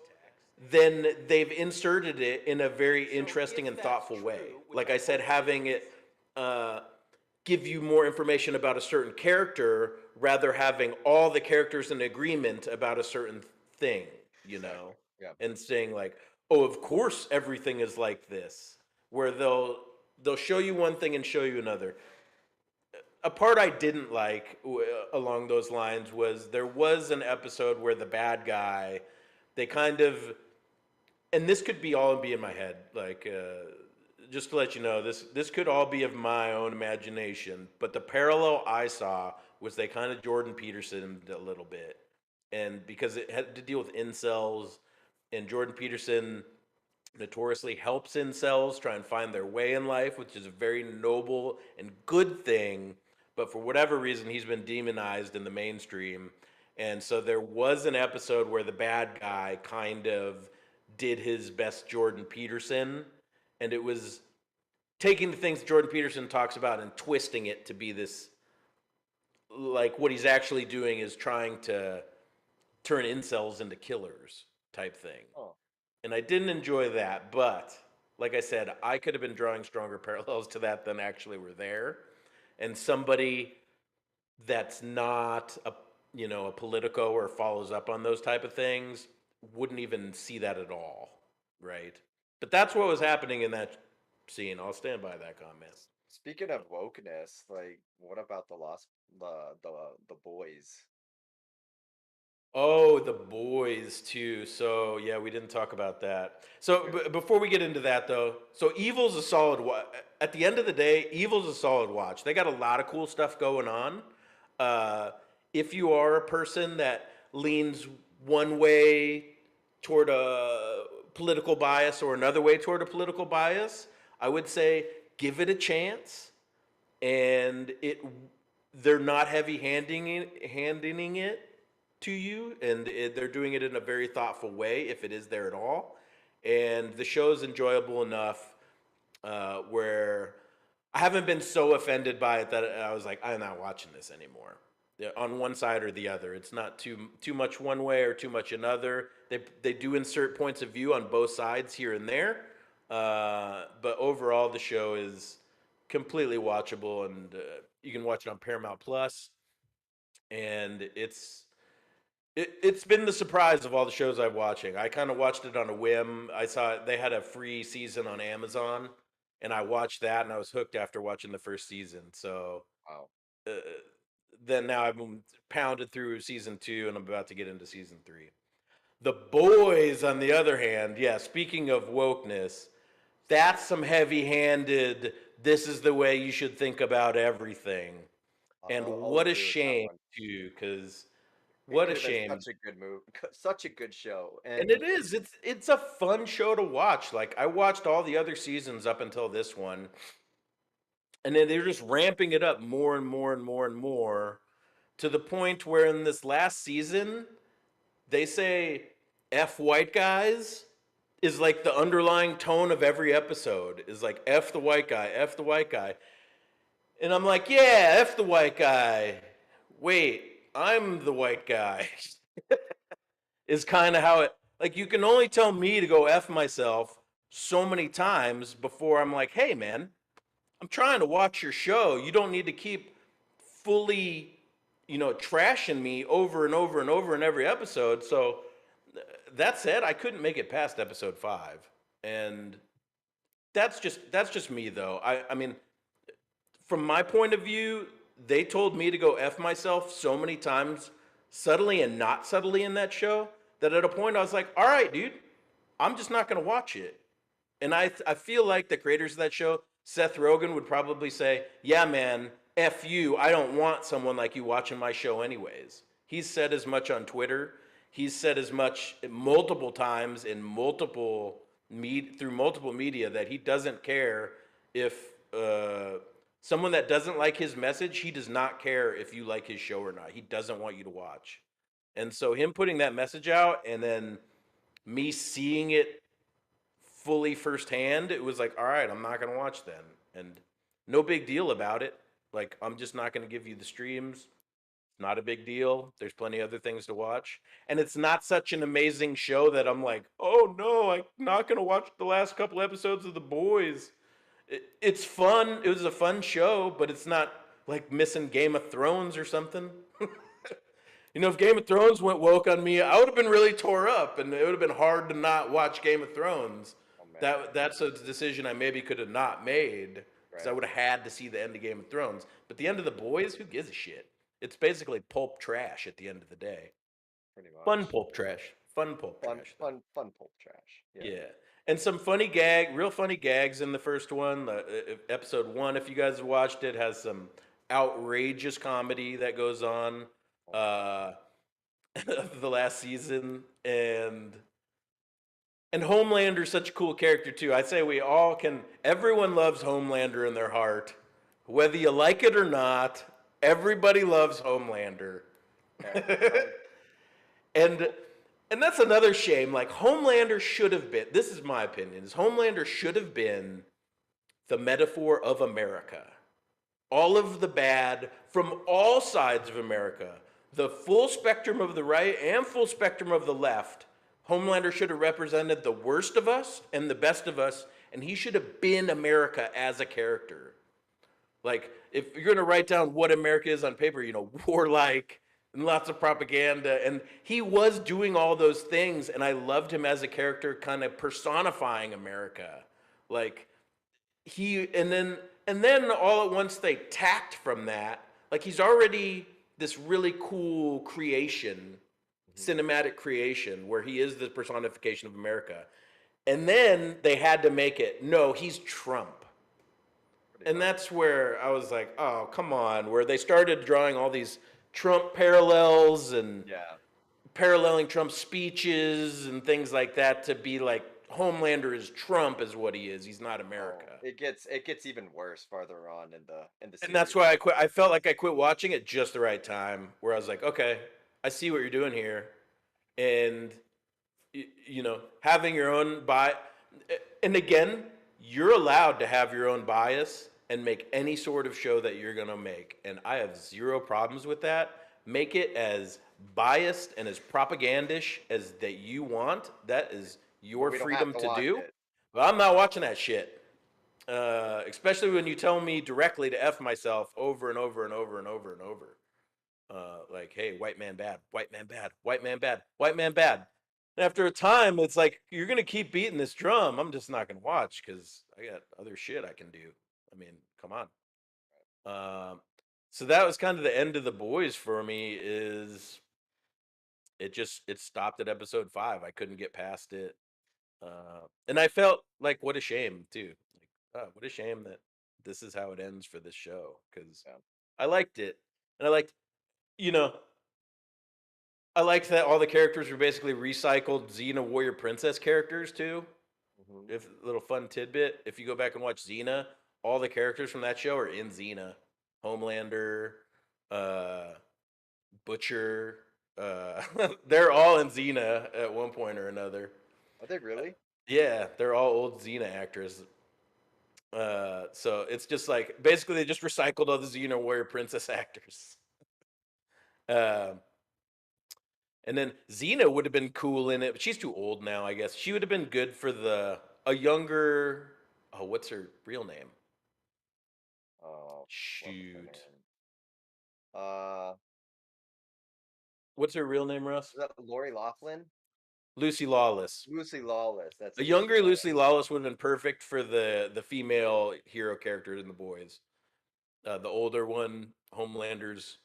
then they've inserted it in a very interesting and thoughtful way. Like I said, having it uh, give you more information about a certain character rather having all the characters in agreement about a certain thing, Exactly. Yeah. and saying like, oh, of course everything is like this, where they'll show you one thing and show you another. A part I didn't like along those lines was there was an episode where the bad guy, they kind of, and this could be all be in my head, like just to let you know, this could all be of my own imagination, but the parallel I saw was they kind of Jordan Peterson a little bit, and because it had to deal with incels, and Jordan Peterson notoriously helps incels try and find their way in life, which is a very noble and good thing, but for whatever reason he's been demonized in the mainstream. And so there was an episode where the bad guy kind of did his best Jordan Peterson, and it was taking the things Jordan Peterson talks about and twisting it to be this, like what he's actually doing is trying to turn incels into killers type thing. Oh, And I didn't enjoy that, but like I said, I could have been drawing stronger parallels to that than actually were there. And somebody that's not a politico or follows up on those type of things wouldn't even see that at all, right? But that's what was happening in that scene. I'll stand by that comment. speaking of wokeness, like, what about the boys? Oh, the boys too. So yeah, we didn't talk about that. So before we get into that though, so Evil's a solid. At the end of the day, Evil's a solid watch. They got a lot of cool stuff going on. Uh, if you are a person that leans one way toward a political bias or another way toward a political bias, I would say give it a chance. And they're not handing it to you, and they're doing it in a very thoughtful way if it is there at all. And the show is enjoyable enough where I haven't been so offended by it that I was like, I'm not watching this anymore. Yeah, on one side or the other, it's not too much one way or too much another. They do insert points of view on both sides here and there, but overall the show is completely watchable, and you can watch it on Paramount Plus, and it's been the surprise of all the shows I'm watching. I kind of watched it on a whim. I saw they had a free season on Amazon, and I watched that, and I was hooked after watching the first season. So Wow. uh, then now I've been pounded through season 2, and I'm about to get into season 3. The Boys, on the other hand, yeah, speaking of wokeness, that's some heavy handed, this is the way you should think about everything. And I'll what a agree with that shame, one. too, because It what could a have been shame. such a good move, such a good show, And and it is. It's a fun show to watch. Like I watched all the other seasons up until this one, and then they're just ramping it up more and more and more and more to the point where in this last season they say F white guys is like the underlying tone of every episode is like F the white guy, F the white guy. And I'm like, yeah, F the white guy. Wait, I'm the white guy. Is kind of how it, like, you can only tell me to go F myself so many times before I'm like, hey, man, I'm trying to watch your show. You don't need to keep fully, trashing me over and over and over in every episode. So that said, I couldn't make it past episode 5. And that's just me though. I mean, from my point of view, they told me to go F myself so many times, subtly and not subtly in that show, that at a point I was like, all right, dude, I'm just not going to watch it. And I feel like the creators of that show, Seth Rogen, would probably say, yeah, man, F you. I don't want someone like you watching my show, anyways. He's said as much on Twitter. He's said as much multiple times in through multiple media that he doesn't care if someone that doesn't like his message, he does not care if you like his show or not. He doesn't want you to watch. And so him putting that message out and then me seeing it fully firsthand, it was like, all right, I'm not going to watch then. And no big deal about it. Like, I'm just not going to give you the streams. Not a big deal. There's plenty of other things to watch. And it's not such an amazing show that I'm like, oh no, I'm not going to watch the last couple episodes of The Boys. It's fun. It was a fun show, but it's not like missing Game of Thrones or something. If Game of Thrones went woke on me, I would have been really tore up, and it would have been hard to not watch Game of Thrones. oh man, That's a decision I maybe could have not made because I right, would have had to see the end of Game of Thrones. But the end of The Boys, who gives a shit? It's basically pulp trash at the end of the day. pretty Fun much. pulp trash. Fun pulp Fun, trash, though. fun, fun pulp trash. Yeah. Yeah. And some real funny gags in the first one. Episode 1, if you guys have watched it, has some outrageous comedy that goes on. Oh my god. Uh, the last season, and Homelander's such a cool character too. I say we all can. Everyone loves Homelander in their heart, whether you like it or not. Everybody loves Homelander, Yeah. Um, and and that's another shame. Like Homelander should have been. This is my opinion. Is Homelander should have been the metaphor of America. All of the bad from all sides of America, the full spectrum of the right and full spectrum of the left. Homelander should have represented the worst of us and the best of us, and he should have been America as a character. Like, if you're going to write down what America is on paper, warlike and lots of propaganda. And he was doing all those things, and I loved him as a character, kind of personifying America. Like, and then all at once they tacked from that, like he's already this really cool creation, mhm, cinematic creation where he is the personification of America, and then they had to make it, no, he's Trump. pretty And much. that's where I was like, oh come on, where they started drawing all these Trump parallels and Yeah. paralleling Trump's speeches and things like that to be like Homelander is Trump is what he is, he's not America. Oh, it gets even worse farther on in the And that's series. why I quit. I felt like I quit watching at just the right time, where I was like, okay, I see what you're doing here, and having your own bias. And again, you're allowed to have your own bias and make any sort of show that you're gonna make, and I have zero problems with that. Make it as biased and as propagandish as that you want. That is But your we don't have freedom to to watch do. it. But I'm not watching that shit. Especially when you tell me directly to F myself over and over and over and over and over. Like, hey, white man bad, white man bad, white man bad, white man bad. And after a time, it's like, you're going to keep beating this drum. I'm just not going to watch because I got other shit I can do. I mean, come on. Um, so that was kind of the end of The Boys for me, is it stopped at episode 5. I couldn't get past it. And I felt like what a shame too. Like, what a shame that this is how it ends for this show because Yeah. I liked it, and you know, I liked that all the characters were basically recycled Xena Warrior Princess characters too. Hmm. If little fun tidbit, if you go back and watch Xena, all the characters from that show are in Xena. Homelander, uh, Butcher, they're all in Xena at one point or another. Are they really? Yeah, they're all old Xena actors. So it's just like basically they just recycled all the Xena Warrior Princess actors. Um, and then Xena would have been cool in it, but she's too old now, I guess. She would have been good for the a younger. Oh, what's her real name? Oh, what was her Shoot, name? Uh, what's her real name, Russ? was that Lori Laughlin? Lucy Lawless. Lucy Lawless. That's A it. Lucy younger Lawless. Lucy Lawless would have been perfect for the female hero character in the boys. The older one, Homelander's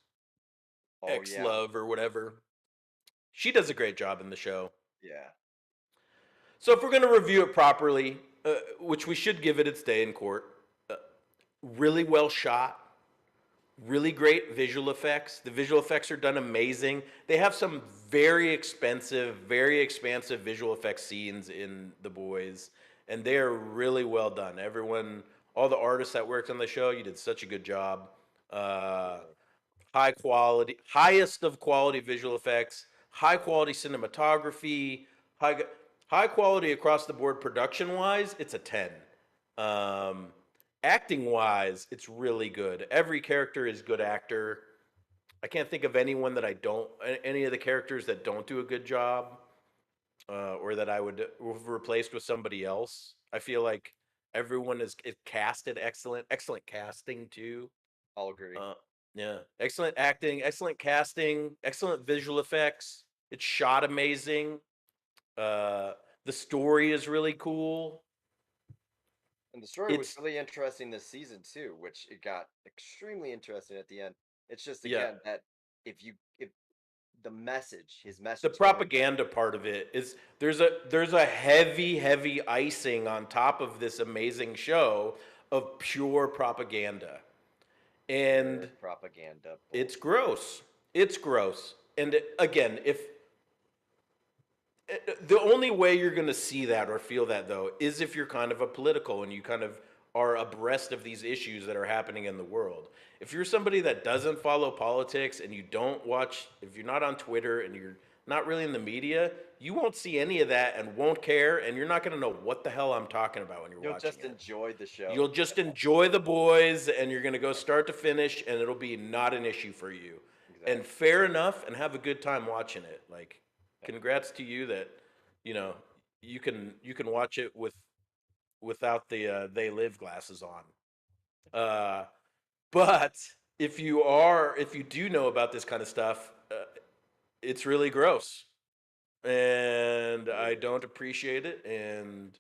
Oh ex yeah, love or whatever. She does a great job in the show. yeah. So if we're going to review it properly, which we should give it its day in court, really well shot, really great visual effects. The visual effects are done amazing. They have some very expensive, very expansive visual effects scenes in The Boys, and they are really well done. Everyone, all the artists that worked on the show, you did such a good job. Uh, Absolutely. High quality, highest of quality visual effects, high quality cinematography, high high quality across the board production wise. It's a 10. Um, Acting wise, it's really good. Every character is good actor. I can't think of anyone that I don't any of the characters that don't do a good job or that I would have replaced with somebody else. I feel like everyone is casted excellent, excellent casting too. I'll agree. uh, yeah, excellent acting, excellent casting, excellent visual effects. It's shot amazing. Uh, the story is really cool. And the story was It's really interesting this season too, which it got extremely interesting at the end. It's just yeah, again that if the message, his the message here, propaganda part of it is there's a heavy icing on top of this amazing show of pure propaganda, pure and propaganda it's bullshit. gross. It's gross. And again, if the only way you're going to see that or feel that though is if you're kind of a political and you kind of are abreast of these issues that are happening in the world. If you're somebody that doesn't follow politics and you don't watch, if you're not on Twitter and you're not really in the media, you won't see any of that and won't care, and you're not going to know what the hell I'm talking about when you're You'll watching just it. enjoy the You'll show. just enjoy the boys and you're going to go start to finish and it'll be not an issue for you. And Exactly. fair enough, and have a good time watching it. Like Yeah. congrats to you that you know you can watch it without the they live glasses on. Uh but if you do know about this kind of stuff, it's really gross. And I Really don't is. appreciate it, and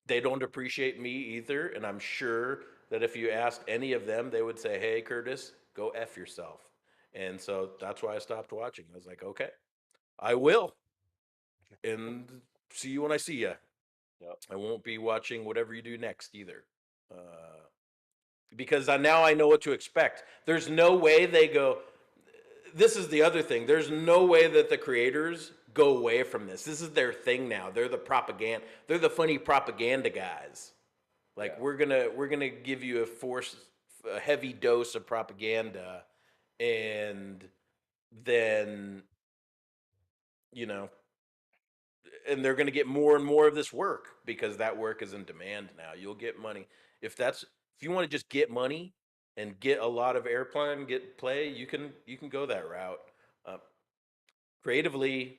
they don't appreciate me either, and I'm sure that if you asked any of them, they would say, "Hey, Curtis, go F yourself." And so that's why I stopped watching. I was like, "Okay, I will." And see you when I see you. Yep. I won't be watching whatever you do next either. Because now I know what to expect. There's no way they go, this is the other thing. There's no way that the creators go away from this. This is their thing now. They're the propaganda. They're the funny propaganda guys. Like Yeah. we're gonna give you a heavy dose of propaganda, and then you know, and they're gonna get more and more of this work because that work is in demand now. You'll get money if you want to just get money and get a lot of airplane, get play. You can go that route. Uh, Creatively,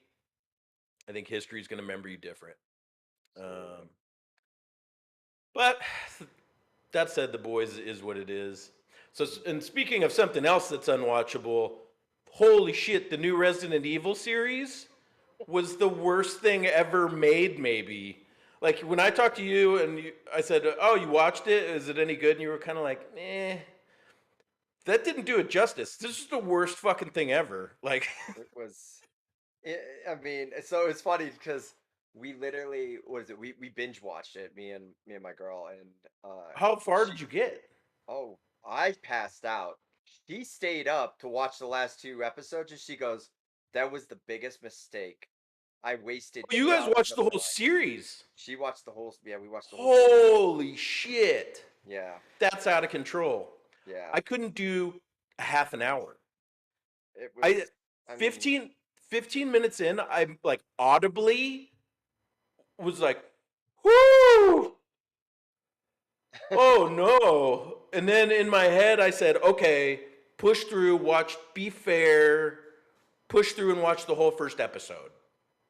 I think history is gonna remember you different. Absolutely. Um, but that said, The Boys is what it is. So, and speaking of something else that's unwatchable, holy shit, the new Resident Evil series was the worst thing ever made, maybe. Like, when I talked to you and I said, "Oh, you watched it? Is it any good?" And you were kind of like, "Eh." That didn't do it justice. This is the worst fucking thing ever. Like, It was I mean, so it's funny because we literally, what is it? We binge watched it, me and my girl, and How far she did you get? oh, I passed out. She stayed up to watch the last 2 episodes, and she goes, "That was the biggest mistake. I wasted Oh, you 2 guys hours watched of the my whole life." series. She watched the whole, yeah, we watched the whole series. Holy shit. Yeah, That's out of control. yeah. I couldn't do a half an hour. It I was, I mean, 15 minutes in, I'm like audibly was like, whoo, oh no. And then in my head, I said, okay, push through, watch, be fair, push through and watch the whole first episode.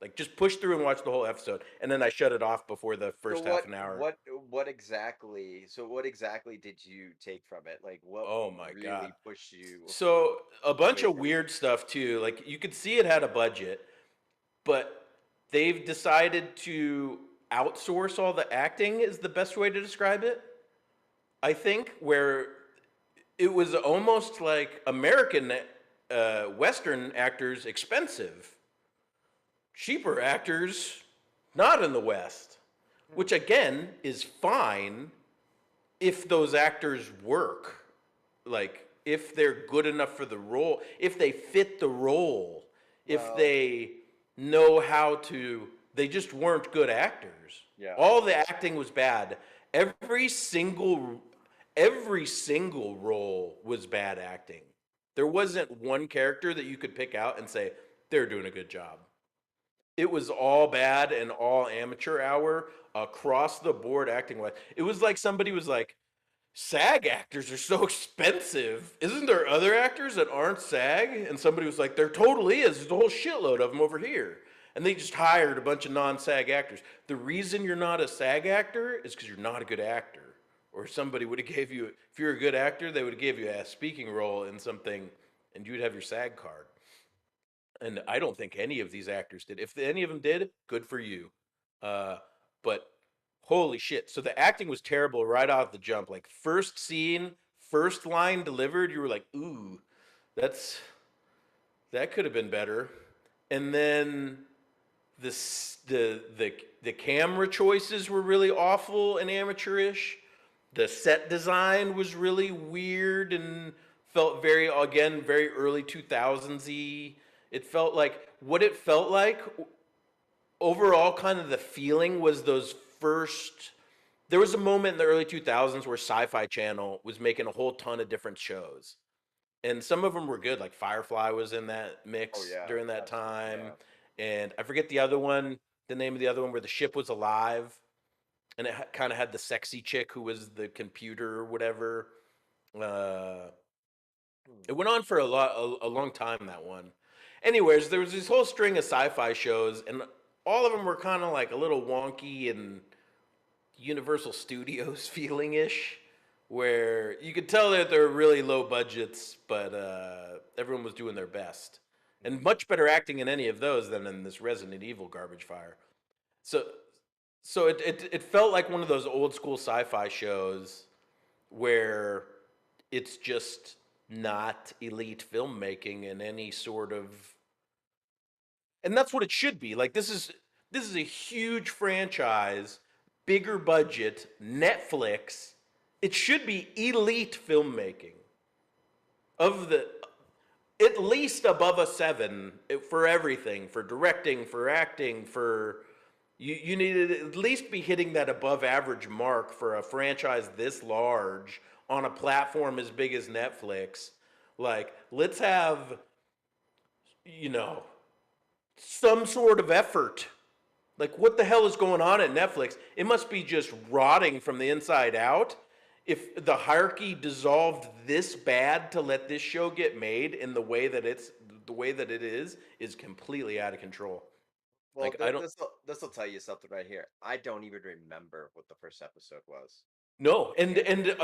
Like just push through and watch the whole episode. And then I shut it off before the so first half an hour. what exactly did you take from it? Like, what Oh my God. really pushed you So a bunch away of from it? weird stuff too. Like you could see it had a budget, but they've decided to outsource all the acting is the best way to describe it. I think where it was almost like American Western actors expensive, cheaper actors not in the West, which again is fine if those actors work. Like if they're good enough for the role, if they fit the role, if Well, they know how to, they just weren't good actors. yeah. All the acting was bad. Every single every single role was bad acting. There wasn't one character that you could pick out and say they're doing a good job. It was all bad and all amateur hour across the board acting wise. It was like somebody was like, SAG actors are so expensive. Isn't there other actors that aren't SAG? And somebody was like, there totally is. There's a whole shitload of them over here. And they just hired a bunch of non-SAG actors. The reason you're not a SAG actor is because you're not a good actor. Or somebody would have gave you, if you're a good actor, they would have gave you a speaking role in something, and you'd have your SAG card. And I don't think any of these actors did. If any of them did, good for you. Uh, but holy shit! So the acting was terrible right out the jump. Like first scene, first line delivered, you were like, "Ooh, that's that could have been better." And then the camera choices were really awful and amateurish. The set design was really weird and felt very again very early 2000s-y. It felt like what it felt like overall kind of the feeling was those first there was a moment in the early 2000s where Sci-Fi Channel was making a whole ton of different shows. And some of them were good, like Firefly was in that Oh mix yeah, during that absolutely. time. Yeah. And I forget the other one, the name of the other one where the ship was alive and it kind of had the sexy chick who was the computer or whatever. Uh, Hmm. it went on for a long time, that one. Anyways, there was this whole string of sci-fi shows, and all of them were kind of like a little wonky and Universal Studios feeling ish, where you could tell that they're really low budgets, but everyone was doing their best, and Hmm. much better acting in any of those than in this Resident Evil garbage fire. So, so it felt like one of those old school sci-fi shows where it's just not elite filmmaking in any sort of, and that's what it should be. Like this is a huge franchise, bigger budget, Netflix. It should be elite filmmaking of the at least above a 7 for everything, for directing, for acting, for you need to at least be hitting that above average mark for a franchise this large on a platform as big as Netflix. Like, let's have, you know, some sort of effort. Like, what the hell is going on at Netflix? It must be just rotting from the inside out. If the hierarchy dissolved this bad to let this show get made in the way that it is completely out of control. Well, Like, I don't this will tell you something right here. I don't even remember what the first episode was. no, and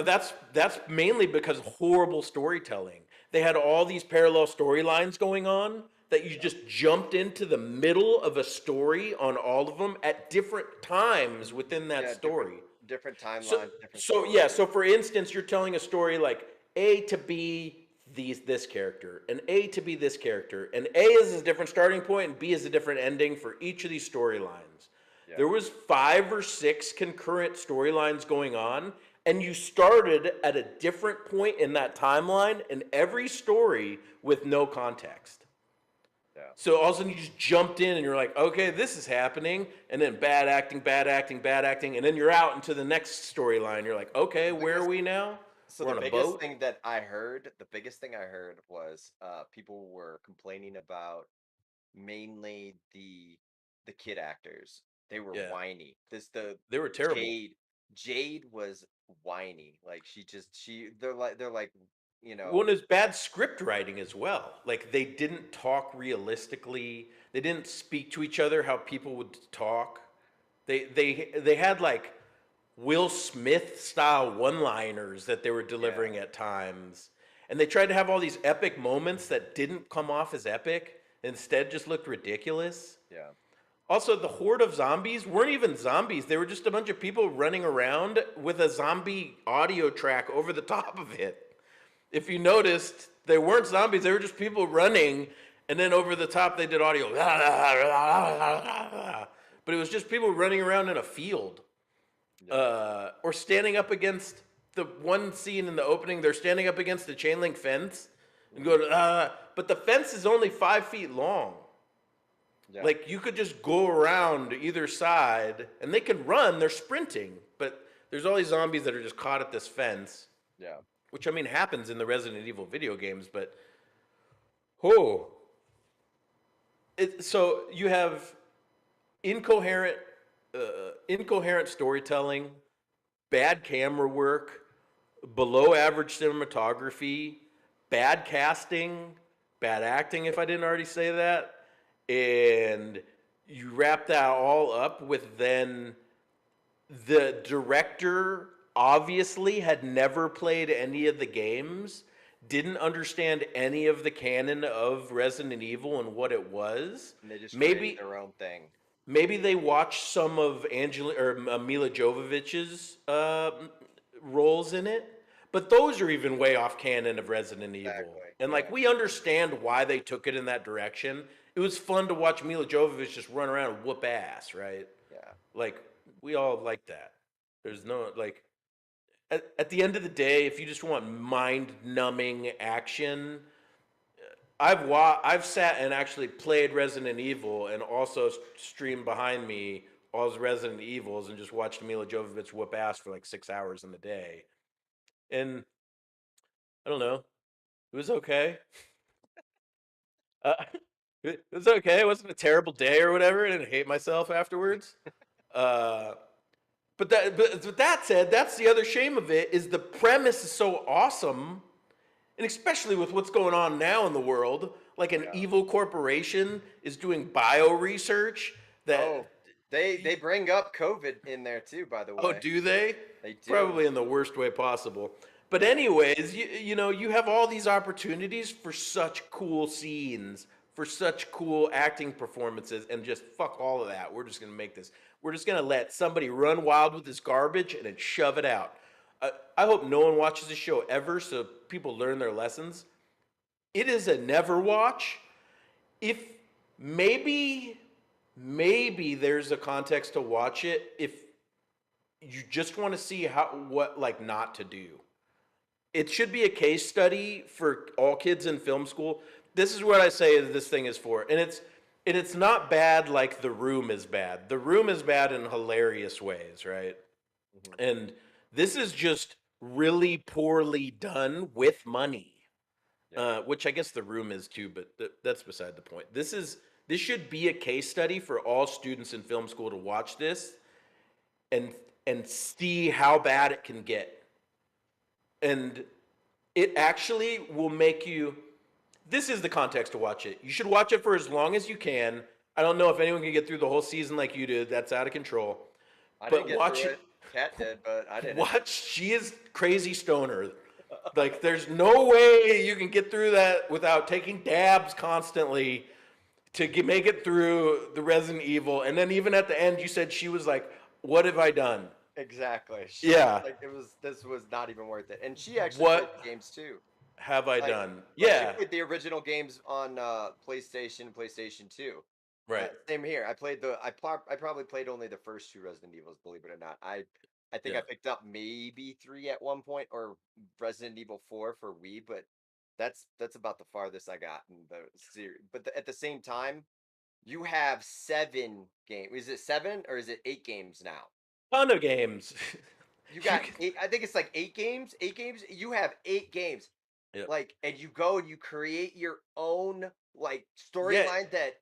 that's mainly because of horrible storytelling. They had all these parallel storylines going on that you Yeah. just jumped into the middle of a story on all of them at different times within that Yeah, different story. different So timelines, different so yeah, stories. so for instance, you're telling a story like A to B, this character, and A to be this character, and A is a different starting point, and B is a different ending for each of these storylines. Yeah. There was 5 or 6 concurrent storylines going on, and you started at a different point in that timeline in every story with no context. Yeah. So all of a sudden you just jumped in and you're like, okay, this is happening, and then bad acting, bad acting, bad acting, and then you're out into the next storyline. You're like, okay, where are we now? So We're the on a biggest boat. thing that I heard, the biggest thing I heard was people were complaining about mainly the kid actors. They were Yeah, whiny. The they were terrible. Jade Jade was whiny. Like she they're like, you Well, know, and it's bad script writing as well. Like they didn't talk realistically. They didn't speak to each other how people would talk. They had like Will Smith style one-liners that they were yeah, delivering at times. And they tried to have all these epic moments that didn't come off as epic, instead just looked ridiculous. yeah. Also, the horde of zombies weren't even zombies. They were just a bunch of people running around with a zombie audio track over the top of it. If you noticed, they weren't zombies. They were just people running, and then over the top they did audio. But it was just people running around in a field, Yeah. or standing up against the one scene in the opening. They're standing up against the chain link fence and go, but the fence is only 5 feet long. Yeah. Like you could just go around either side, and they can run. They're sprinting, but there's all these zombies that are just caught at this fence, Yeah. which I mean happens in the Resident Evil video games. But oh, so you have incoherent, incoherent storytelling, bad camera work, below average cinematography, bad casting, bad acting, if I didn't already say that. And you wrap that all up with then the director obviously had never played any of the games, didn't understand any of the canon of Resident Evil and what it was. And they just created Maybe their own thing. maybe they watched some of Angela or Mila Jovovich's roles in it, but those are even way off canon of Resident Evil. Exactly. And Yeah. like we understand why they took it in that direction. It was fun to watch Mila Jovovich just run around and whoop ass, right? Yeah. Like we all like that. There's no like at the end of the day, if you just want mind-numbing action, I've sat and actually played Resident Evil and also streamed behind me all the Resident Evils and just watched Mila Jovovich whoop ass for like 6 hours in the day. And I don't know, it was okay. Uh, it was okay. It wasn't a terrible day or whatever. I didn't hate myself afterwards. Uh, but that said, that's the other shame of it is the premise is so awesome, and especially with what's going on now in the world, like an Yeah. evil corporation is doing bio research that. Oh, they bring up COVID in there too, by the Oh, way. do they? They do. Probably in the worst way possible. But Yeah. anyways, you know, you have all these opportunities for such cool scenes, for such cool acting performances, and just fuck all of that. We're just gonna make this. We're just gonna let somebody run wild with this garbage and then shove it out. I hope no one watches this show ever, so people learn their lessons. It is a never watch. If maybe maybe there's a context to watch it if you just want to see how what like not to do. It should be a case study for all kids in film school. This is what I say this thing is for. And it's not bad like The Room is bad. The Room is bad in hilarious ways, right? Mhm. And this is just really poorly done with money. Yeah. Which I guess The Room is too, but that's beside the point. This should be a case study for all students in film school to watch this and and see how bad it can get. And it actually will make you. This is the context to watch it. You should watch it for as long as you can. I don't know if anyone can get through the whole season like you did. That's out of control. I didn't But get watch through it. it. Cat did, but I didn't. Watch. She is crazy stoner. Like there's no way you can get through that without taking dabs constantly to make it through the Resident Evil. And then even at the end, you said she was like, "What have I done?" Exactly. She was Yeah. like, this was not even worth it. And she actually played What the games too. Have I Like done? like I Yeah, played the original games on, PlayStation, PlayStation 2. right. Same here. I probably played only the first 2 Resident Evils, believe it or not. I think I Yeah. picked up maybe 3 at one point or Resident Evil 4 for Wii, but that's about the farthest I got in the series. But at the same time, you have 7 games. Is it 7 or is it 8 games now? Ton of games. You You got can, 8, I think it's like 8 games. 8 games. You have 8 games. yeah. Like, and you go and you create your own like Yeah, storyline that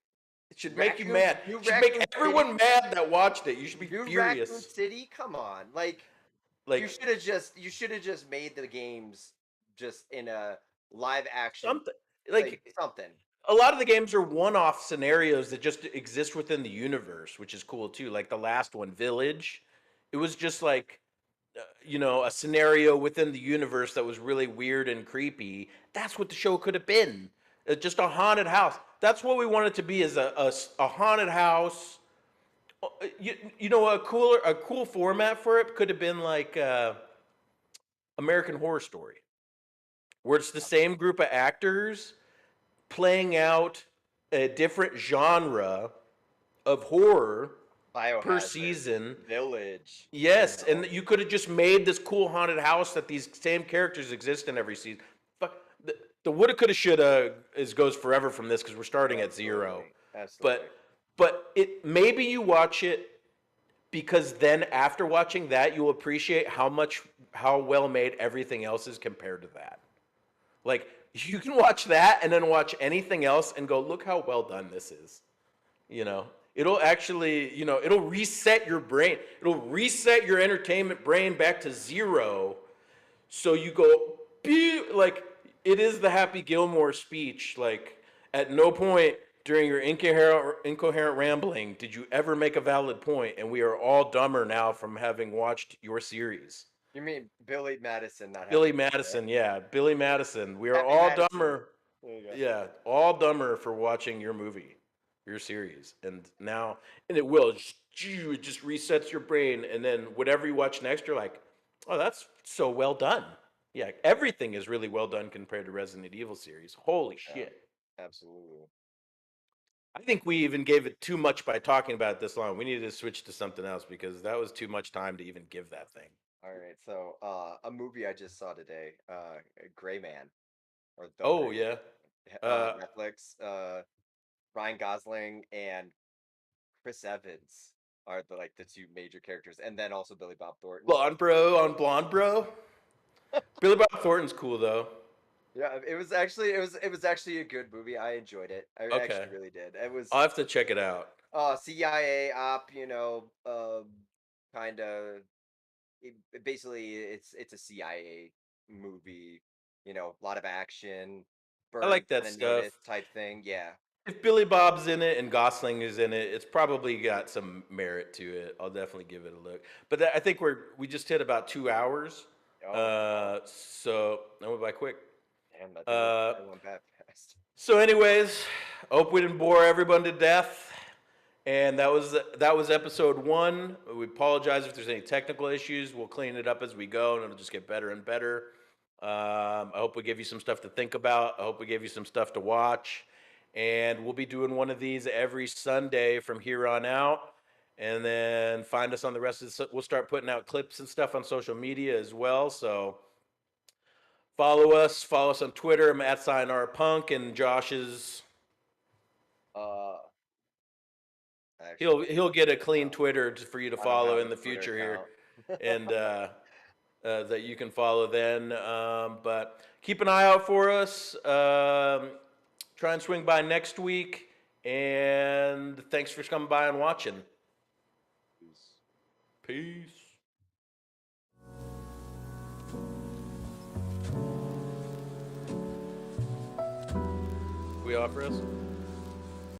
it should make you mad. New It should make Raccoon everyone City, mad that watched it. You should be New Raccoon furious. City. Come on, like Like you should have just made the games just in a live action, something like like something. a lot of the games are one-off scenarios that just exist within the universe, which is cool too. Like the last one, Village, it was just like a scenario within the universe that was really weird and creepy. That's what the show could have been. Just a haunted house. That's what we want it to be, is a haunted house. A cool format for it could have been like American Horror Story, where it's the same group of actors playing out a different genre of horror per Biohazard, season. Village, Yes, and you could have just made this cool haunted house that these same characters exist in every season. Fuck, the woulda, coulda, shoulda is goes forever from this because we're starting at zero. absolutely, absolutely. But it maybe you watch it because then after watching that you'll appreciate how well made everything else is compared to that. Like you can watch that and then watch anything else and go, look how well done this is. You know, it'll actually, it'll reset your brain. It'll reset your entertainment brain back to zero. So you go, like, it is the Happy Gilmore speech. Like, at no point during your incoherent rambling did you ever make a valid point, and we are all dumber now from having watched your series. You mean Billy Madison, not Billy Happy Gilmore, right? Madison, yeah, Billy Madison. We are Happy all Madison. dumber. There you go. Yeah, all dumber for watching your movie, your series, and now, and it just resets your brain, and then whatever you watch next, you're like, oh, that's so well done. Yeah, everything is really well done compared to Resident Evil series. Holy Yeah, shit! absolutely. I think we even gave it too much by talking about it this long. We needed to switch to something else because that was too much time to even give that thing. All right, so a movie I just saw today, Gray Man or The Oh Gray yeah, Man, uh, Netflix. Ryan Gosling and Chris Evans are the two major characters, and then also Billy Bob Thornton. Blonde Bro on Blonde Bro. Billy Bob Thornton's cool though. Yeah, it was actually a good movie. I enjoyed it. I Okay, actually really did. It was I'll have to check it out. CIA op, kind of basically it's a CIA movie, a lot of action, I birds like that kind of notice stuff. type thing. Yeah. If Billy Bob's in it and Gosling is in it, it's probably got some merit to it. I'll definitely give it a look. But I think we just hit about 2 hours, Oh, wow. so that went by quick. Damn, Uh, that went that fast. so, anyways, I hope we didn't bore everyone to death. And that was episode 1. We apologize if there's any technical issues. We'll clean it up as we go, and it'll just get better and better. I hope we give you some stuff to think about. I hope we gave you some stuff to watch. And we'll be doing one of these every Sunday from here on out. And then find us on the rest of the. We'll start putting out clips and stuff on social media as well. So follow us. Follow us on Twitter. I'm at Sayonara Punk, and Josh is. Uh, I actually He'll get a clean don't. Twitter for you to I don't follow have in a the Twitter future here, account. and that you can follow then. But keep an eye out for us. Try and swing by next week, and thanks for coming by and watching. Peace. We offer us.